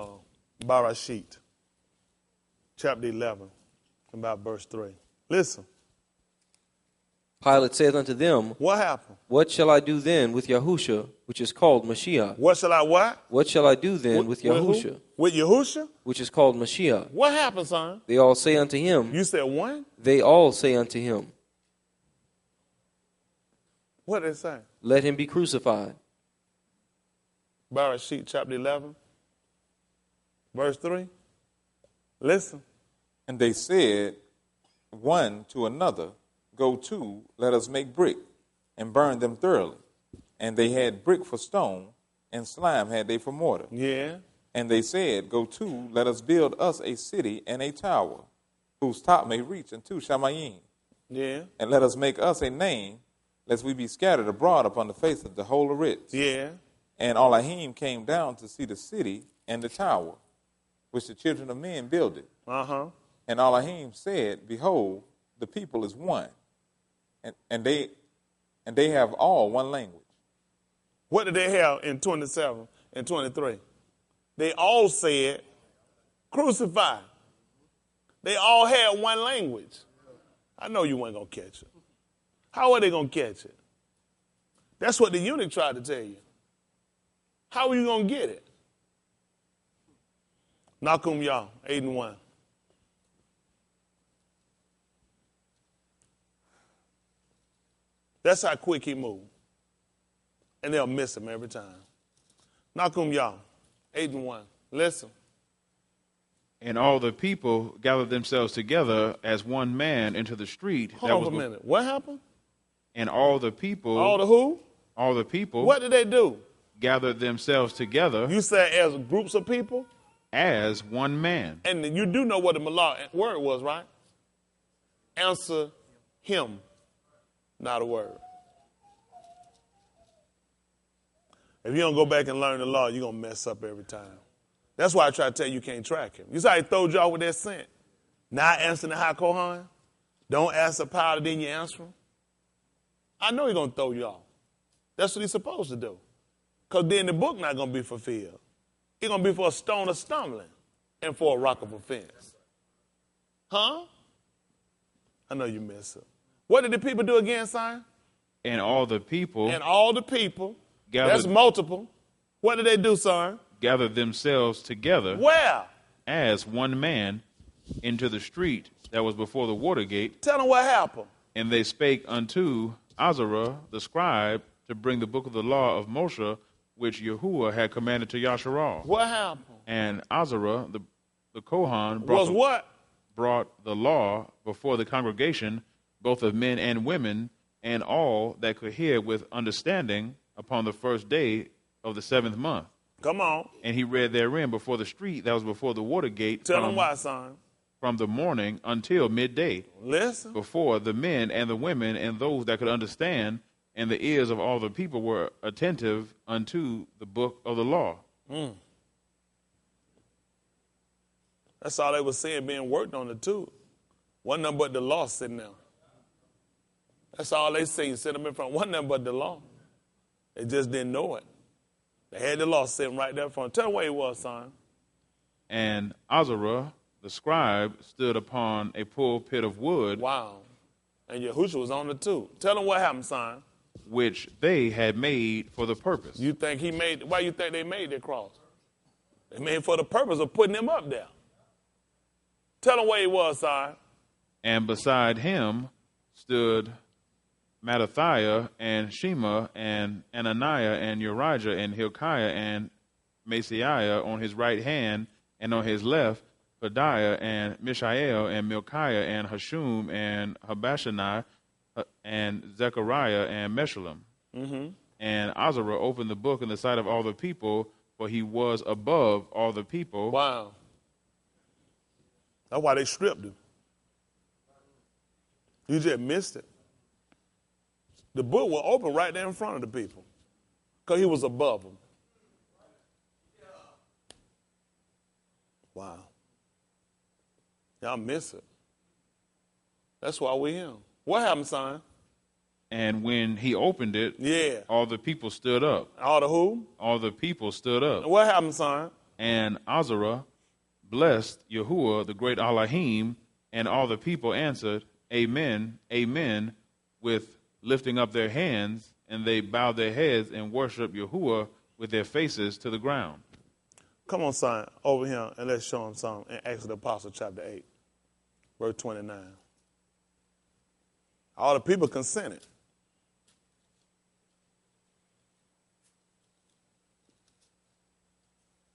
Barashit, chapter 11, about verse 3. Listen. Pilate saith unto them, What happened? What shall I do then with Yahusha, which is called Mashiach? What shall I what? What shall I do then with who? Yahusha, With Yahusha? which is called Mashiach? What happened, son? They all say unto him, You said one? They all say unto him, What did it say? Let him be crucified. Barashit, chapter 11, verse 3. Listen. And they said one to another, Go to, let us make brick, and burn them thoroughly. And they had brick for stone, and slime had they for mortar. Yeah. And they said, Go to, let us build us a city and a tower, whose top may reach unto Shamayim. Yeah. And let us make us a name, lest we be scattered abroad upon the face of the whole Ritz. Yeah. And Elohim came down to see the city and the tower, which the children of men builded. Uh-huh. And Elohim said, Behold, the people is one, and they have all one language. What did they have in 27 and 23? They all said, crucify. They all had one language. I know you weren't going to catch it. How are they going to catch it? That's what the eunuch tried to tell you. How are you going to get it? Nakum Yah, 8 and 1. That's how quick he moved. And they'll miss him every time. Nakum Yah, 8 and 1. Listen. And all the people gathered themselves together as one man into the street. Hold on a minute. What happened? And all the people. All the who? All the people. What did they do? Gathered themselves together. You said as groups of people? As one man. And you do know what the Malak word was, right? Answer him, not a word. If you don't go back and learn the law, you're going to mess up every time. That's why I try to tell you can't track him. You see how he throwed y'all with that scent? Not answering the high Kohan? Don't answer power, then you answer him? I know he's going to throw y'all. That's what he's supposed to do. Because then the book not going to be fulfilled. It's going to be for a stone of stumbling and for a rock of offense. Huh? I know you missed it. What did the people do again, son? And all the people Gathered, that's multiple. What did they do, son? Gathered themselves together. Where? As one man into the street that was before the water gate. Tell them what happened. And they spake unto Azarah the scribe to bring the book of the law of Moshe, which Yahuwah had commanded to Yasharal. What happened? And Azarah the Kohan brought the law before the congregation, both of men and women, and all that could hear with understanding upon the first day of the 7th month. Come on. And he read therein before the street that was before the water gate. Tell them why, son. From the morning until midday. Listen. Before the men and the women and those that could understand, and the ears of all the people were attentive unto the book of the law. Mm. That's all they were seeing being worked on it too. Wasn't nothing but the law sitting there. That's all they seen sitting in front. Wasn't nothing but the law. They just didn't know it. They had the law sitting right there in front. Tell them where he was, son. And Azarah, the scribe, stood upon a pulpit of wood. Wow. And Yahusha was on it too. Tell them what happened, son. Which they had made for the purpose. You think why you think they made their cross? They made it for the purpose of putting him up there. Tell them where he was, son. And beside him stood Mattathiah and Shema and Ananiah and Urijah and Hilkiah and Masiah on his right hand, and on his left Pedaiah and Mishael and Milkiah and Hashum and Habashani and Zechariah and Meshullam. Mm-hmm. And Azarah opened the book in the sight of all the people, for he was above all the people. Wow. That's why they stripped him. You just missed it. The book was open right there in front of the people because he was above them. Wow. Y'all miss it. That's why we're here. What happened, son? And when he opened it, all the people stood up. All the who? All the people stood up. What happened, son? And Azarah blessed Yahuwah, the great Elohim, and all the people answered, Amen, Amen, with lifting up their hands, and they bowed their heads and worshiped Yahuwah with their faces to the ground. Come on, son, over here, and let's show him something in Acts of the Apostle, chapter 8, verse 29. All the people consented.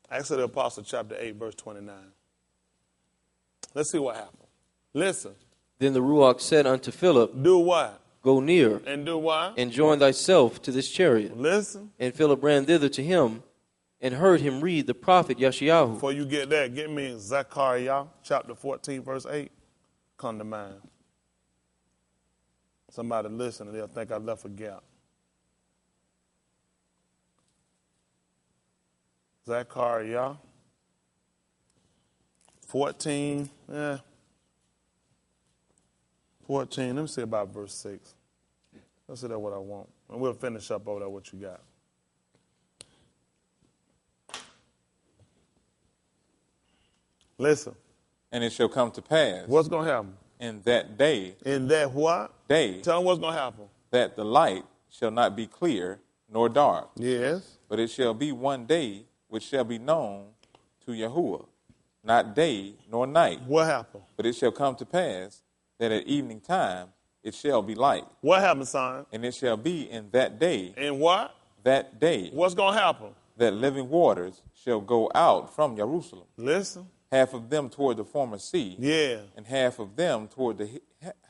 Acts of the Apostle, chapter 8, verse 29. Let's see what happened. Listen. Then the Ruach said unto Philip, do what? Go near. And do what? And join thyself to this chariot. Listen. And Philip ran thither to him and heard him read the prophet Yeshayahu. Before you get that, get me Zechariah, chapter 14, verse 8. Come to mind. Somebody listen and they'll think I left a gap. Zechariah 14, 14, let me see about verse 6. Let's see that what I want. And we'll finish up over there what you got. Listen. And it shall come to pass. What's going to happen? In that day. In that what? Day. Tell them what's going to happen. That the light shall not be clear nor dark. Yes. But it shall be one day which shall be known to Yahuwah, not day nor night. What happened? But it shall come to pass that at evening time it shall be light. What happened, son? And it shall be in that day. In what? That day. What's going to happen? That living waters shall go out from Jerusalem. Listen. Half of them toward the former sea. Yeah. And half of them toward the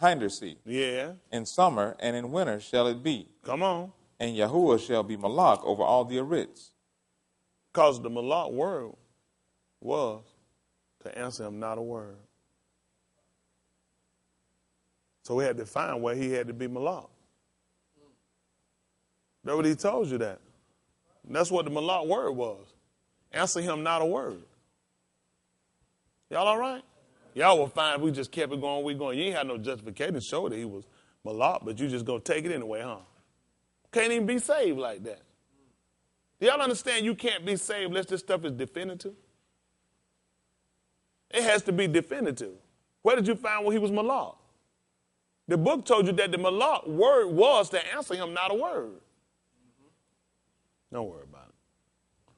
hinder sea. Yeah. In summer and in winter shall it be. Come on. And Yahuwah shall be Malak over all the Arits. Because the Malak word was to answer him not a word. So we had to find where he had to be Malak. That's what he told you that. And that's what the Malak word was. Answer him not a word. Y'all all right? Y'all will find we just kept it going, we going. You ain't had no justification to show that he was Malak, but you just going to take it anyway, huh? Can't even be saved like that. Do y'all understand you can't be saved unless this stuff is definitive? It has to be definitive. Where did you find when he was malak? The book told you that the malak word was to answer him, not a word. Don't worry about it.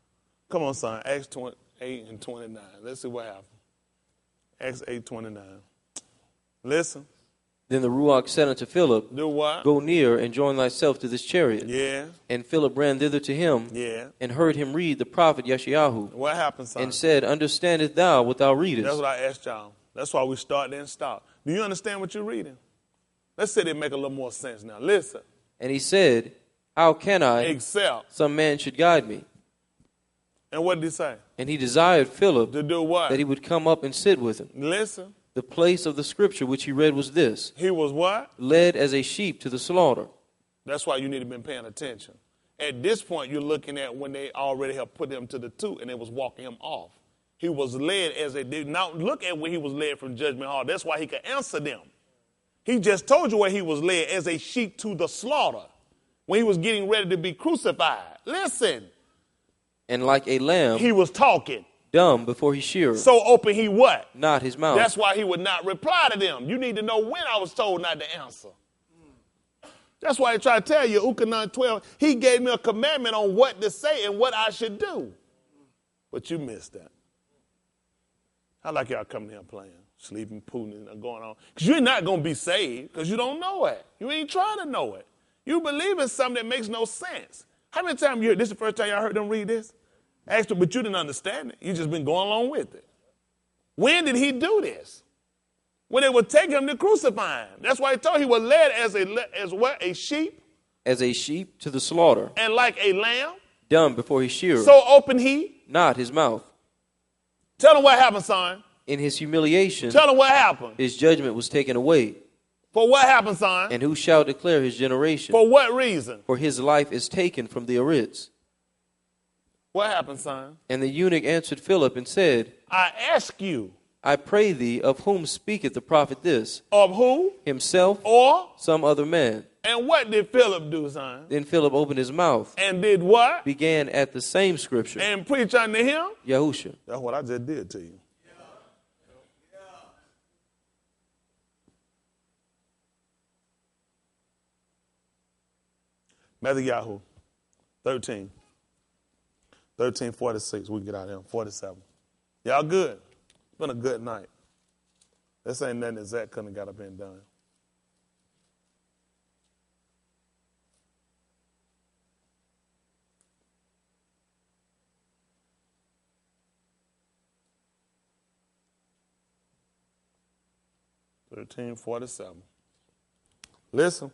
Come on, son. Acts 28 and 29. Let's see what happened. Acts 8:29. Listen. Then the Ruach said unto Philip, Do what? Go near and join thyself to this chariot. Yeah. And Philip ran thither to him, Yeah. and heard him read the prophet Yeshayahu, What happened, son? and said, Understandest thou what thou readest? That's what I asked y'all. That's why we start then stop. Do you understand what you're reading? Let's see if it make a little more sense now. Listen. And he said, How can I, Except. some man should guide me? And what did he say? And he desired Philip To do what? that he would come up and sit with him. Listen. The place of the scripture which he read was this, He was what? led as a sheep to the slaughter. That's why you need to be paying attention. At this point, you're looking at when they already have put him to the tomb and they was walking him off. He was led as they did. Now look at where he was led from Judgment Hall. That's why he could answer them. He just told you where he was led, as a sheep to the slaughter, when he was getting ready to be crucified. Listen. And like a lamb, He was talking. dumb before he sheared, So open he what? not his mouth. That's why he would not reply to them. You need to know when I was told not to answer. That's why I try to tell you, Ukanon 12, he gave me a commandment on what to say and what I should do. But you missed that. I like y'all coming here playing, sleeping, pooning, and going on. Because you're not going to be saved because you don't know it. You ain't trying to know it. You believe in something that makes no sense. How many times you heard this? Is the first time y'all heard them read this? Actually, but you didn't understand it. You just been going along with it. When did he do this? When they would take him to crucify him. That's why he told he was led as what? A sheep? As a sheep to the slaughter, And like a lamb? dumb before he sheared, So open he? not his mouth. Tell him what happened, son. In his humiliation, Tell him what happened. his judgment was taken away. For what happened, son? And who shall declare his generation? For what reason? For his life is taken from the Aritz. What happened, son? And the eunuch answered Philip and said, I ask you, I pray thee, of whom speaketh the prophet this? of who? Himself, Or? some other man? And what did Philip do, son? Then Philip opened his mouth, And did what? began at the same scripture, And preach unto him? Yahusha. That's what I just did to you. Matthew 13. 13:46. We can get out of here. 47. Y'all good? It's been a good night. This ain't nothing that Zach couldn't have got up and done. $13.47. Listen.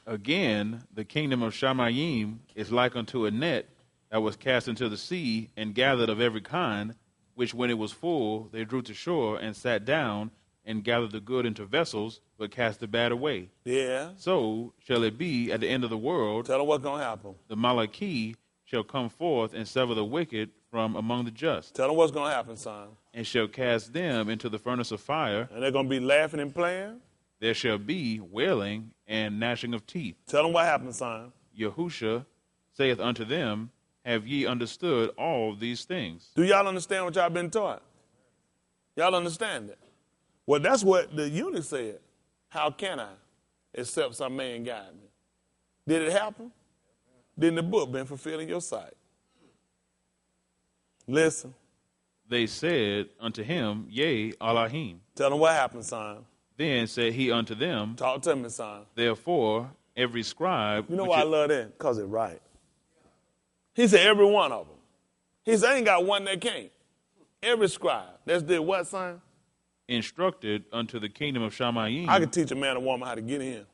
Again, the kingdom of Shamayim is like unto a net that was cast into the sea and gathered of every kind, which when it was full, they drew to shore and sat down and gathered the good into vessels, but cast the bad away. Yeah. So shall it be at the end of the world. Tell them what's going to happen. The Malachi shall come forth and sever the wicked from among the just, Tell them what's going to happen, son. and shall cast them into the furnace of fire. And they're going to be laughing and playing. There shall be wailing and gnashing of teeth. Tell them what happened, son. Yahusha saith unto them, Have ye understood all these things? Do y'all understand what y'all been taught? Y'all understand it? Well, that's what the eunuch said. How can I, except some man guide me? Did it happen? Then the book been fulfilled in your sight. Listen. They said unto him, Yea, Allahim. Tell them what happened, son. Then said he unto them, Talk to me, son. Therefore every scribe... You know why I love that? Because it's right. He said every one of them. He said, I ain't got one that can't. Every scribe. That's did what, son? instructed unto the kingdom of Shamayim. I could teach a man or woman how to get in.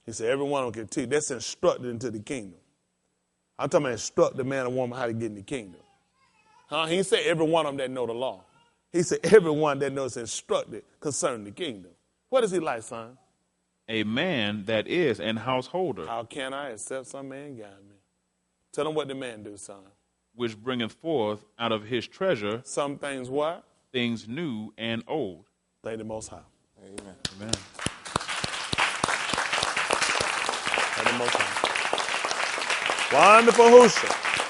He said every one of them can teach. That's instructed into the kingdom. I'm talking about instruct the man or woman how to get in the kingdom. Huh? He said every one of them that know the law. He said everyone that knows instructed concerning the kingdom. What is he like, son? A man that is an householder, How can I except some man guide me? Tell him what the man do, son. which bringeth forth out of his treasure Some things what? things new and old. Thank the Most High. Amen. Amen. Thank the Most High. Wonderful Yahusha.